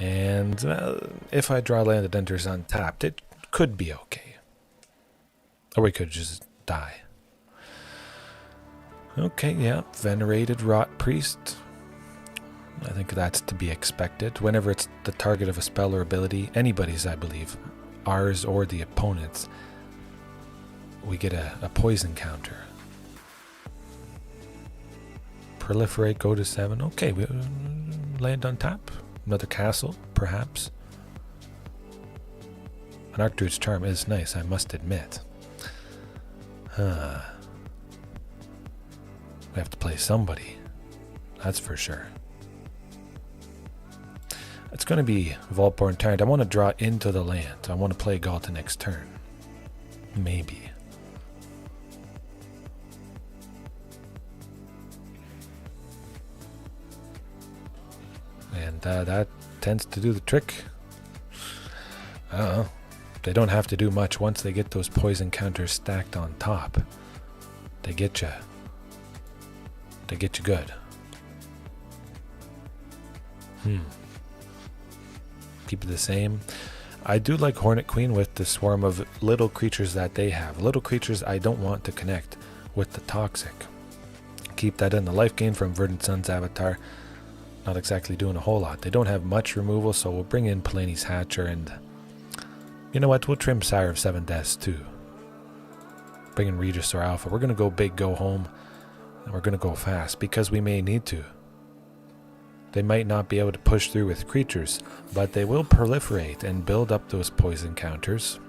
And if I draw land that enters untapped, it could be okay. Or we could just die. Okay, yeah, Venerated Rot Priest. I think that's to be expected. Whenever it's the target of a spell or ability, anybody's, I believe, ours or the opponent's, we get a poison counter. Proliferate, go to 7. Okay, we land on tap. Another castle, perhaps. An Archdruid's Charm is nice, I must admit. We have to play somebody. That's for sure. It's going to be Vaultborn Tyrant. I want to draw into the land. I want to play Ghalta next turn. Maybe. And that tends to do the trick. I don't know. They don't have to do much once they get those poison counters stacked on top. They get you. They get you good. Keep it the same. I do like Hornet Queen with the swarm of little creatures that they have. Little creatures I don't want to connect with the toxic. Keep that in. The life gain from Verdant Sun's avatar. Not exactly doing a whole lot. They don't have much removal, so we'll bring in Palani's Hatcher, and you know what? We'll trim Sire of 7 Deaths too. Bring in Regisaur Alpha. We're going to go big, go home, and we're going to go fast because we may need to. They might not be able to push through with creatures, but they will proliferate and build up those poison counters.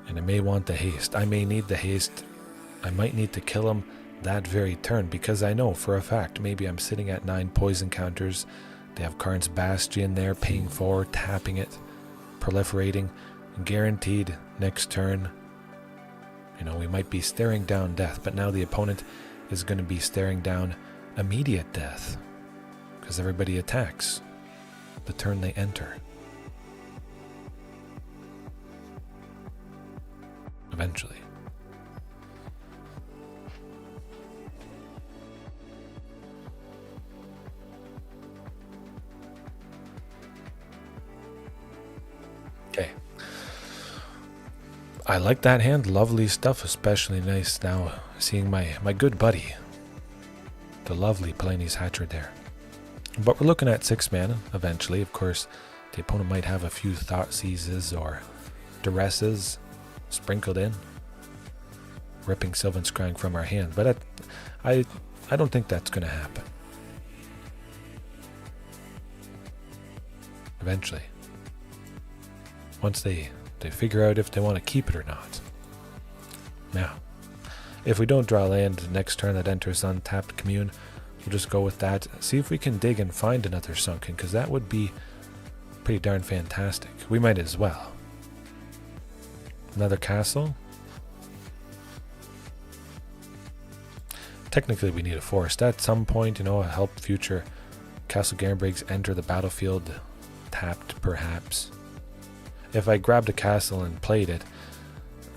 And I may want the haste. I may need the haste. I might need to kill them that very turn because I know for a fact maybe I'm sitting at 9 poison counters. They have Karn's Bastion there, paying 4, tapping it, proliferating, guaranteed next turn. You know, we might be staring down death, but now the opponent is going to be staring down immediate death because everybody attacks the turn they enter. Eventually. Okay. I like that hand. Lovely stuff. Especially nice now seeing my good buddy, the lovely Palani's Hatcher there. But we're looking at 6 mana eventually. Of course, the opponent might have a few Thought Seizes or Duresses sprinkled in, ripping Sylvan Scrying from our hand. But I don't think that's going to happen. Eventually. Once they figure out if they want to keep it or not. Now, if we don't draw land next turn that enters untapped Commune, we'll just go with that. See if we can dig and find another Sunken, because that would be pretty darn fantastic. We might as well. Another castle. Technically we need a forest. At some point, you know, help future Castle Garenbrigs enter the battlefield tapped, perhaps. If I grabbed a castle and played it,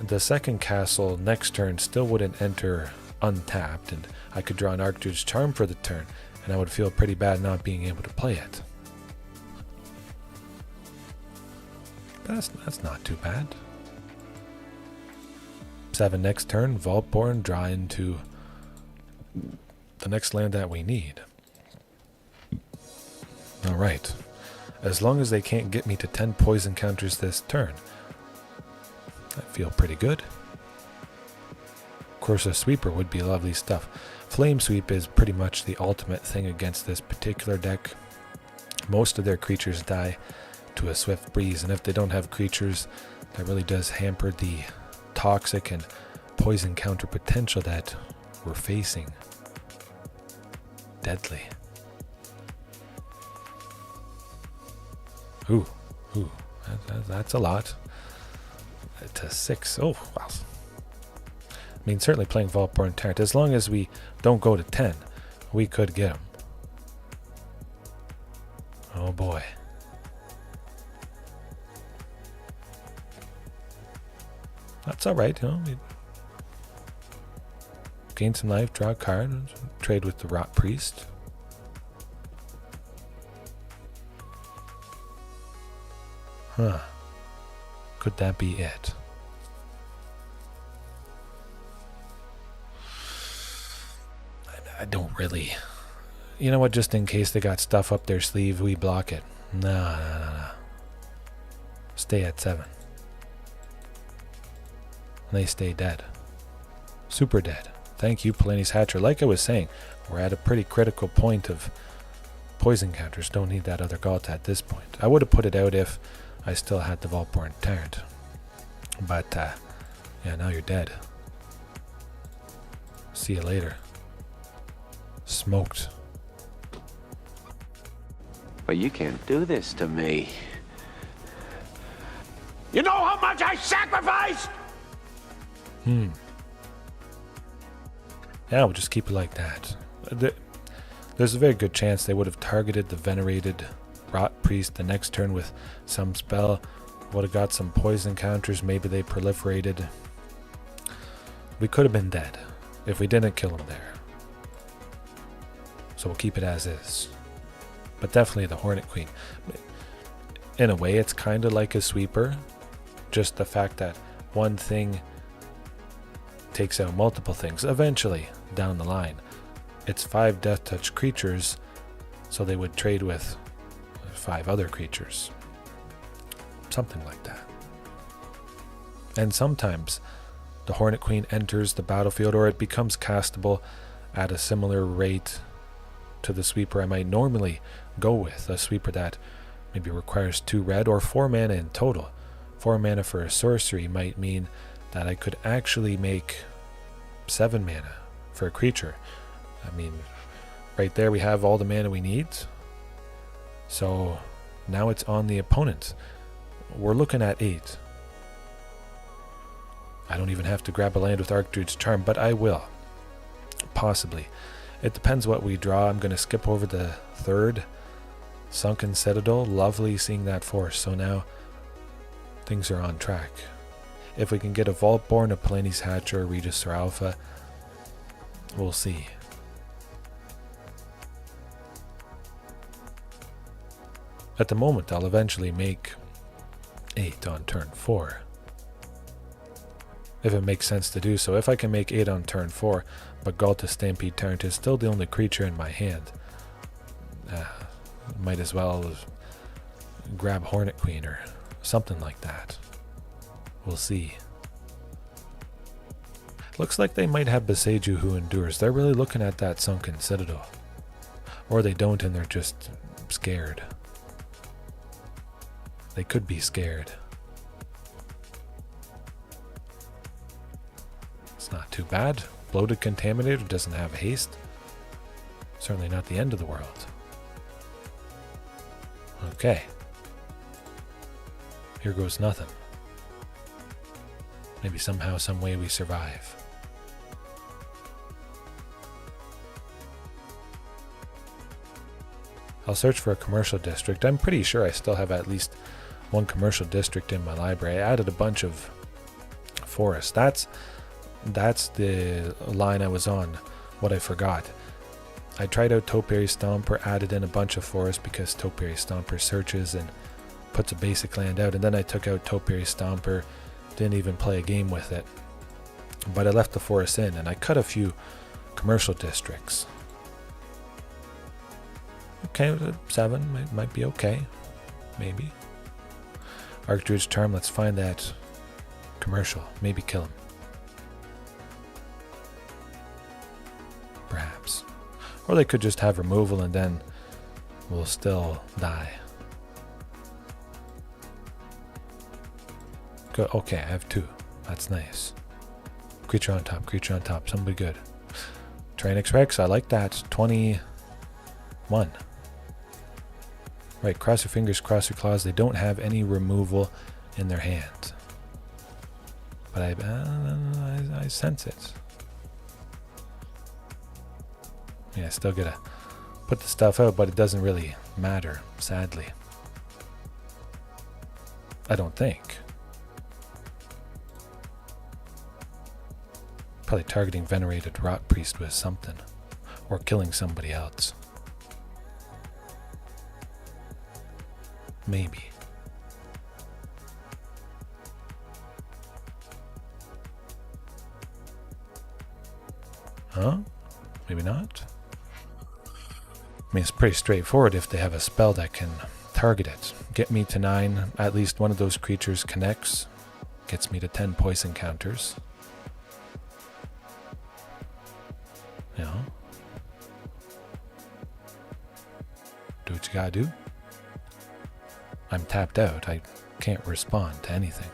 the second castle next turn still wouldn't enter untapped, and I could draw an Archdruid's Charm for the turn, and I would feel pretty bad not being able to play it. But that's not too bad. 7 next turn, Vaultborn, draw into the next land that we need. Alright. As long as they can't get me to 10 poison counters this turn, I feel pretty good. Of course, a sweeper would be lovely stuff. Flame Sweep is pretty much the ultimate thing against this particular deck. Most of their creatures die to a swift breeze, and if they don't have creatures, that really does hamper the toxic and poison counter potential that we're facing. Deadly. Ooh, that's a lot. To 6. Oh, wow. I mean, certainly playing Vaultborn Tyrant. As long as we don't go to 10, we could get him. Oh boy. That's alright, you know. We gain some life, draw a card, trade with the Rot Priest. Huh. Could that be it? I don't really. You know what, just in case they got stuff up their sleeve, we block it. No. Stay at 7. And they stay dead. Super dead. Thank you, Palani's Hatcher. Like I was saying, we're at a pretty critical point of poison counters. Don't need that other Ghalta at this point. I would have put it out if I still had the Vaultborn Tyrant. But, yeah, now you're dead. See you later. Smoked. But you can't do this to me. You know how much I sacrificed? Yeah, we'll just keep it like that. There's a very good chance they would have targeted the venerated Rot Priest the next turn with some spell. Would have got some poison counters. Maybe they proliferated. We could have been dead if we didn't kill him there. So we'll keep it as is. But definitely the Hornet Queen. In a way, it's kind of like a sweeper. Just the fact that one thing takes out multiple things. Eventually, down the line. It's 5 Death Touch creatures, so they would trade with 5 other creatures. Something like that. And sometimes the Hornet Queen enters the battlefield, or it becomes castable at a similar rate to the sweeper I might normally go with. A sweeper that maybe requires 2 red or 4 mana in total. 4 mana for a sorcery might mean that I could actually make 7 mana for a creature. I mean, right there we have all the mana we need. So now it's on the opponent. We're looking at 8. I don't even have to grab a land with Archdruid's Charm, but I will. Possibly. It depends what we draw. I'm going to skip over the 3rd. Sunken Citadel. Lovely seeing that force. So now things are on track. If we can get a Vaultborn, a Palani's Hatcher, or Regisaur Alpha, we'll see. At the moment, I'll eventually make 8 on turn 4. If it makes sense to do so. If I can make 8 on turn 4, but Ghalta Stampede Tyrant is still the only creature in my hand, might as well grab Hornet Queen or something like that. We'll see. Looks like they might have Boseiju who endures. They're really looking at that Sunken Citadel. Or they don't and they're just scared. They could be scared. It's not too bad. Bloated Contaminator doesn't have haste. Certainly not the end of the world. Okay. Here goes nothing. Maybe somehow, some way we survive. I'll search for a commercial district. I'm pretty sure I still have at least one commercial district in my library. I added a bunch of forests. That's the line I was on, what I forgot. I tried out Topiary Stomper, added in a bunch of forests because Topiary Stomper searches and puts a basic land out, and then I took out Topiary Stomper, didn't even play a game with it. But I left the forest in, and I cut a few commercial districts. Okay, 7 might be okay. Maybe. Archdruid's Charm, let's find that commercial. Maybe kill him. Perhaps. Or they could just have removal and then we'll still die. Go. Okay, I have 2. That's nice. Creature on top, somebody good. Tyrranax Rex, I like that. 21. Right, cross your fingers, cross your claws. They don't have any removal in their hand. But I sense it. Yeah, still gotta put the stuff out, but it doesn't really matter, sadly. I don't think. Probably targeting Venerated Rot Priest with something. Or killing somebody else. Huh? Maybe not? I mean, it's pretty straightforward if they have a spell that can target it. Get me to 9, at least one of those creatures connects. Gets me to 10 poison counters. You know? Do what you gotta do. I'm tapped out. I can't respond to anything.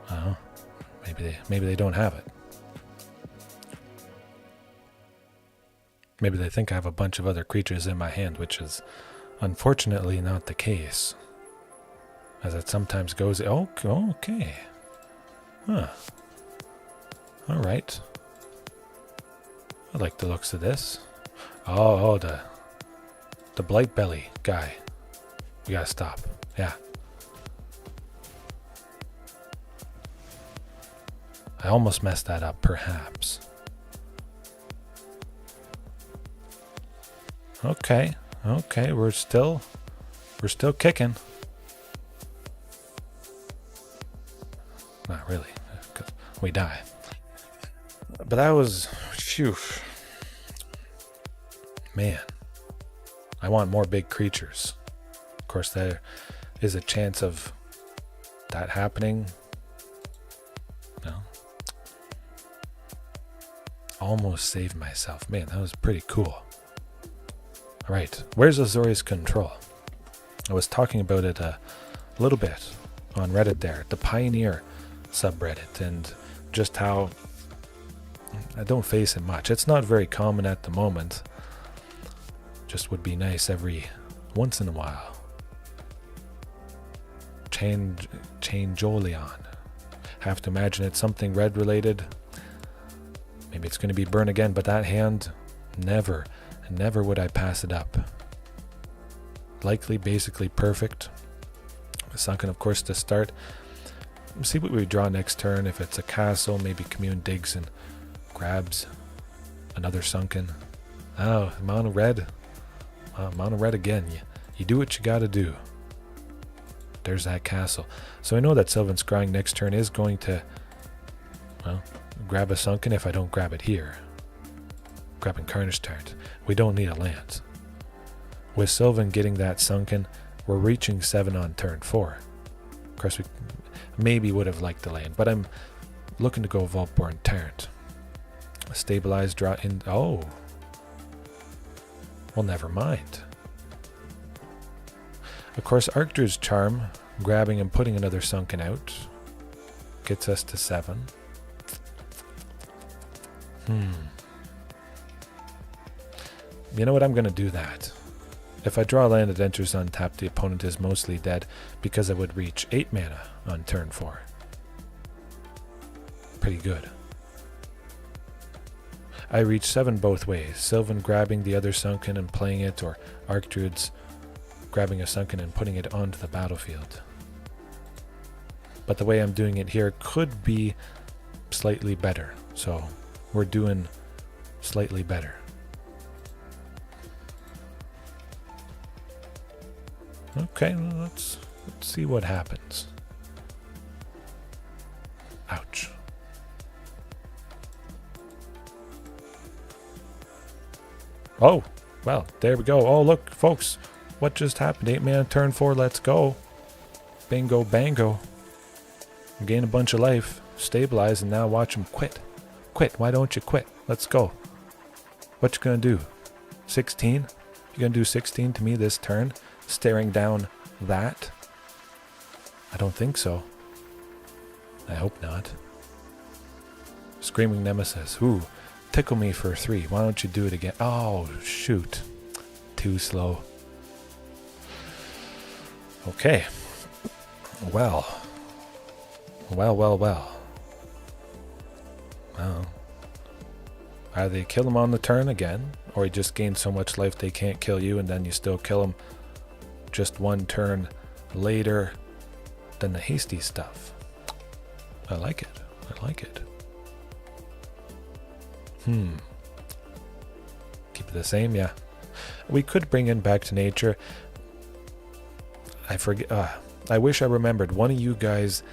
Oh, maybe they don't have it. Maybe they think I have a bunch of other creatures in my hand, which is unfortunately not the case. As it sometimes goes. Oh, okay. Huh. Alright. I like the looks of this. Oh, the blight belly guy. We gotta stop. Yeah. I almost messed that up, perhaps. Okay, we're still kicking. Not really, 'cause we die. But that was, phew. Man, I want more big creatures. Of course, there is a chance of that happening. No. Almost saved myself. Man, that was pretty cool. Alright, where's Azorius Control? I was talking about it a little bit on Reddit there, the Pioneer subreddit, and just how I don't face it much. It's not very common at the moment. Just would be nice every once in a while. Changeolion. Have to imagine it's something red related. Maybe it's going to be Burn again, but that hand, never would I pass it up. Likely, basically perfect. Sunken, of course, to start. Let's see what we draw next turn. If it's a castle, maybe Commune digs and grabs another Sunken. Oh, mono red. Mono red again. You do what you gotta do. There's that castle. So I know that Sylvan Scrying next turn is going to, well, grab a Sunken if I don't grab it here. Grabbing Carnage Tyrant. We don't need a land. With Sylvan getting that Sunken, we're reaching 7 on turn 4. Of course, we maybe would have liked the land, but I'm looking to go Vaultborn Tyrant. Stabilize, draw in. Oh. Well, never mind. Of course, Archdruid's Charm, grabbing and putting another Sunken out, gets us to 7. You know what? I'm going to do that. If I draw a land that enters untapped, the opponent is mostly dead because I would reach 8 mana on turn 4. Pretty good. I reach 7 both ways. Sylvan grabbing the other Sunken and playing it, or Archdruid's grabbing a Sunken and putting it onto the battlefield. But the way I'm doing it here could be slightly better. So we're doing slightly better. Okay, well, let's see what happens. Ouch. Oh, well, there we go. Oh, look, folks, what just happened? 8 mana turn 4, let's go. Bingo, bango. Gain a bunch of life, stabilize, and now watch him quit. Quit, why don't you quit? Let's go. What you gonna do? 16? You gonna do 16 to me this turn? Staring down that? I don't think so. I hope not. Screaming Nemesis. Ooh, tickle me for 3. Why don't you do it again? Oh, shoot. Too slow. Okay. Well. Well. Either they kill him on the turn again, or he just gains so much life they can't kill you, and then you still kill him just 1 turn later than the hasty stuff. I like it. Keep it the same, yeah. We could bring in Back to Nature. I forget. I wish I remembered. One of you guys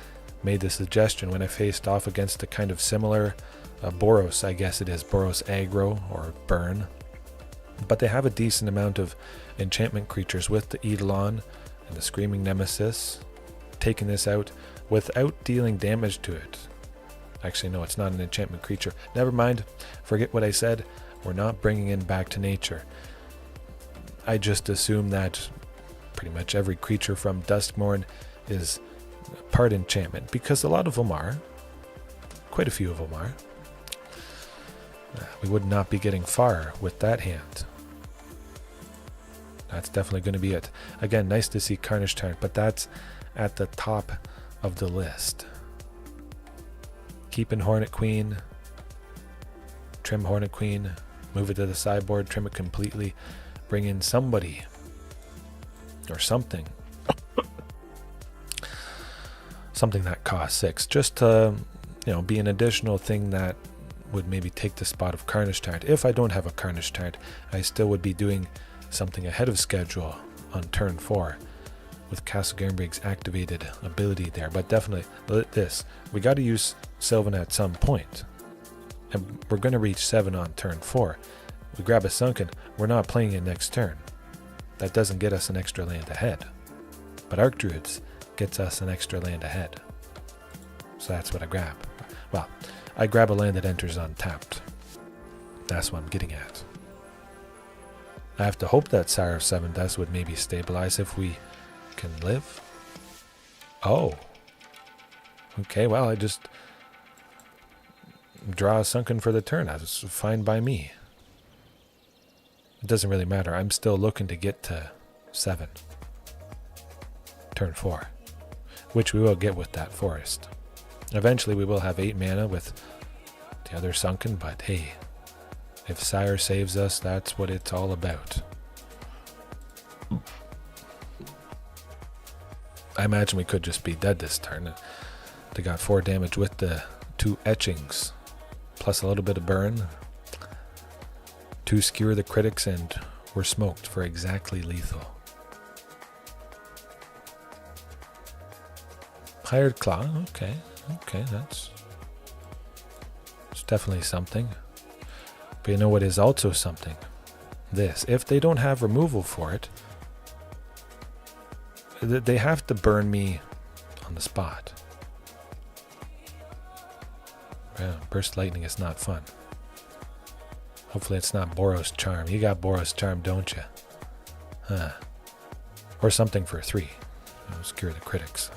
made the suggestion when I faced off against a kind of similar Boros, I guess it is, Boros Aggro or Burn. But they have a decent amount of enchantment creatures with the Eidolon and the Screaming Nemesis, taking this out without dealing damage to it. Actually, no, it's not an enchantment creature. Never mind, forget what I said. We're not bringing in Back to Nature. I just assume that pretty much every creature from Duskmourn is part enchantment, because a lot of them are. Quite a few of them are. We would not be getting far with that hand. That's definitely going to be it. Again, nice to see Carnage Tyrant, but that's at the top of the list. Keeping Hornet Queen. Trim Hornet Queen. Move it to the sideboard. Trim it completely. Bring in somebody. Or something. Something that costs 6. Just to, be an additional thing that would maybe take the spot of Carnage Tyrant. If I don't have a Carnage Tyrant, I still would be doing something ahead of schedule on turn 4 with Castle Garenbrig's activated ability there. But definitely this. We got to use Sylvan at some point. And we're going to reach 7 on turn 4. We grab a Sunken. We're not playing it next turn. That doesn't get us an extra land ahead. But Archdruids gets us an extra land ahead. So that's what I grab. Well, I grab a land that enters untapped. That's what I'm getting at. I have to hope that Sire of 7 Deaths would maybe stabilize if we can live. Oh. Okay, well, I just draw a Sunken for the turn. That's fine by me. It doesn't really matter. I'm still looking to get to 7. Turn 4. Which we will get with that forest. Eventually we will have 8 mana with the other Sunken, but hey, if Sire saves us, that's what it's all about. I imagine we could just be dead this turn. They got 4 damage with the 2 etchings, plus a little bit of burn. 2 skewer the critics, and we're smoked for exactly lethal. Hired Claw, okay, that's definitely something. But you know what is also something? This. If they don't have removal for it, they have to burn me on the spot. Yeah, Burst Lightning is not fun. Hopefully it's not Boros Charm. You got Boros Charm, don't you? Huh. Or something for 3. Scare the critics.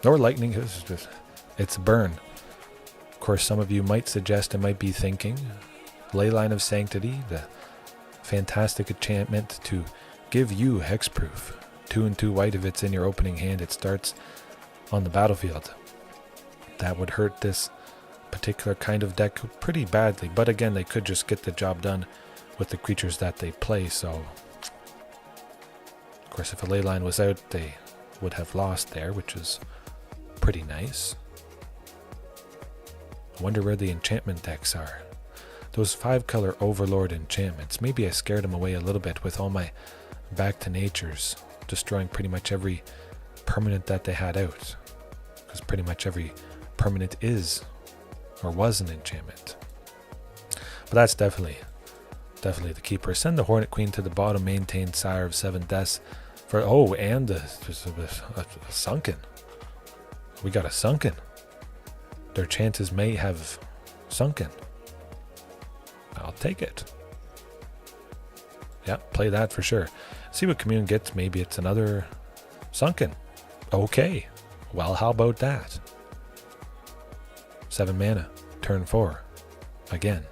Or Lightning. It's burn. Of course, some of you might suggest and might be thinking Leyline of Sanctity, the fantastic enchantment to give you hexproof. 2 and 2 white if it's in your opening hand. It starts on the battlefield. That would hurt this particular kind of deck pretty badly, but again, they could just get the job done with the creatures that they play. So of course, if a Leyline was out, they would have lost there, which is pretty nice. I wonder where the enchantment decks are. Those 5-color Overlord enchantments, maybe I scared them away a little bit with all my Back to Natures, destroying pretty much every permanent that they had out, because pretty much every permanent is or was an enchantment. But that's definitely the keeper. Send the Hornet Queen to the bottom, maintain Sire of 7 Deaths for and a Sunken. We got a Sunken. Their chances may have sunken. I'll take it. Yeah, play that for sure. See what Commune gets. Maybe it's another Sunken. Okay. Well, how about that? 7 mana, turn 4, again.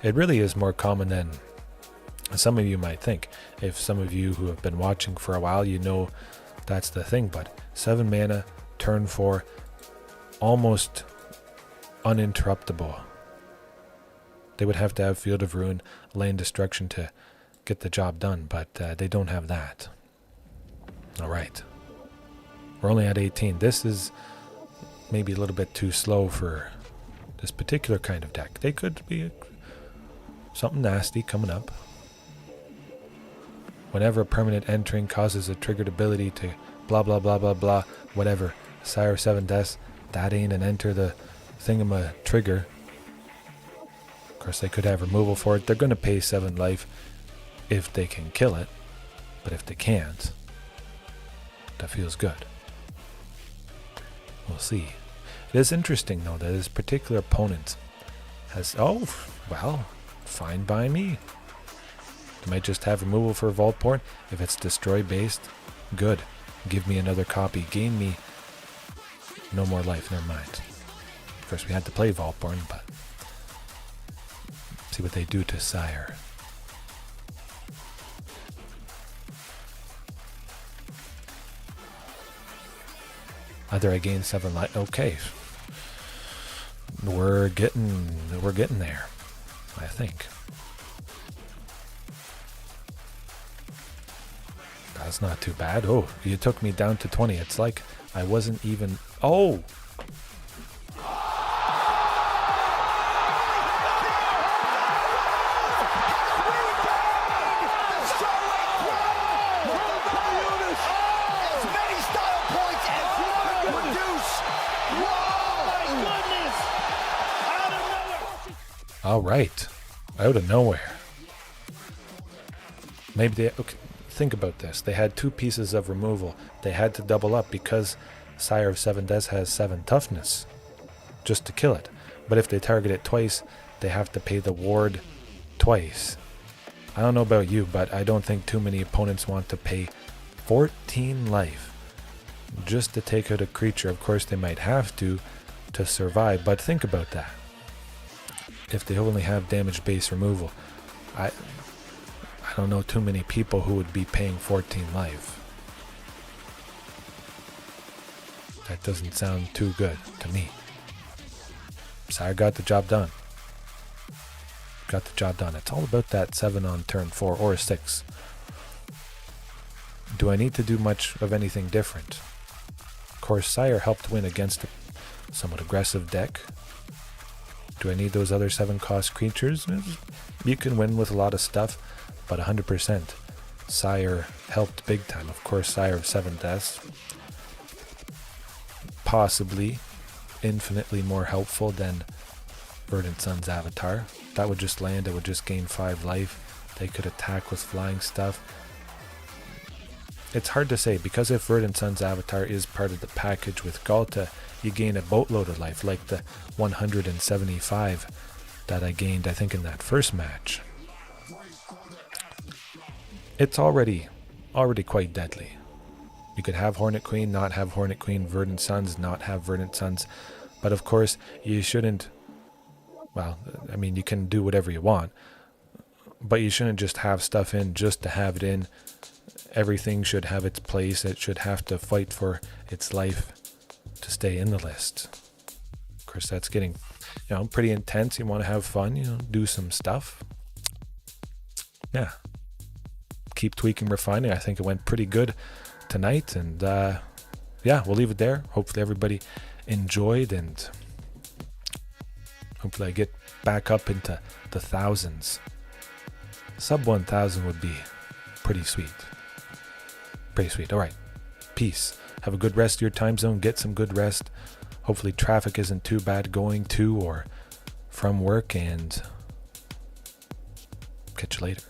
It really is more common than some of you might think. If some of you who have been watching for a while, you know that's the thing. But 7 mana, turn 4, almost uninterruptible. They would have to have Field of Ruin, Land Destruction to get the job done, but they don't have that. All right. We're only at 18. This is maybe a little bit too slow for this particular kind of deck. They could be something nasty coming up. Whenever a permanent entering causes a triggered ability to blah blah blah blah blah, whatever. Sire 7 deaths, that ain't an enter the thingama trigger. Of course, they could have removal for it. They're going to pay 7 life if they can kill it, but if they can't, that feels good. We'll see. It is interesting though that his particular opponent has, oh, well, fine by me. They might just have removal for Vaultborn. If it's destroy based, good. Give me another copy. Gain me no more life. Never mind. Of course, we had to play Vaultborn, but see what they do to Sire. Either I gain 7 life. Okay, we're getting there, I think. That's not too bad. Oh, you took me down to 20. It's like I wasn't even... Oh! All right. Out of nowhere. Maybe they... Okay. Think about this. They had 2 pieces of removal. They had to double up because Sire of 7 Deaths has 7 toughness just to kill it. But if they target it twice, they have to pay the ward twice. I don't know about you, but I don't think too many opponents want to pay 14 life just to take out a creature. Of course, they might have to survive, but think about that. If they only have damage-based removal, I don't know too many people who would be paying 14 life. That doesn't sound too good to me. Sire got the job done. Got the job done. It's all about that 7 on turn 4 or 6. Do I need to do much of anything different? Of course, Sire helped win against a somewhat aggressive deck. Do I need those other 7 cost creatures? You can win with a lot of stuff, but 100% Sire helped big time. Of course, Sire of 7 Deaths, possibly infinitely more helpful than Verdant Sun's Avatar. That would just land, it would just gain 5 life. They could attack with flying stuff. It's hard to say, because if Verdant Sun's Avatar is part of the package with Ghalta, you gain a boatload of life, like the 175 that I gained, I think, in that first match. It's already quite deadly. You could have Hornet Queen, not have Hornet Queen, Verdant Suns, not have Verdant Suns. But of course, you shouldn't... Well, I mean, you can do whatever you want. But you shouldn't just have stuff in just to have it in. Everything should have its place. It should have to fight for its life to stay in the list. Of course, that's getting, pretty intense. You want to have fun, do some stuff. Yeah. Keep tweaking, refining. I think it went pretty good tonight, and yeah, we'll leave it there. Hopefully everybody enjoyed, and hopefully I get back up into the thousands. Sub 1,000 would be pretty sweet. Pretty sweet. All right. Peace. Have a good rest of your time zone. Get some good rest. Hopefully traffic isn't too bad going to or from work, and catch you later.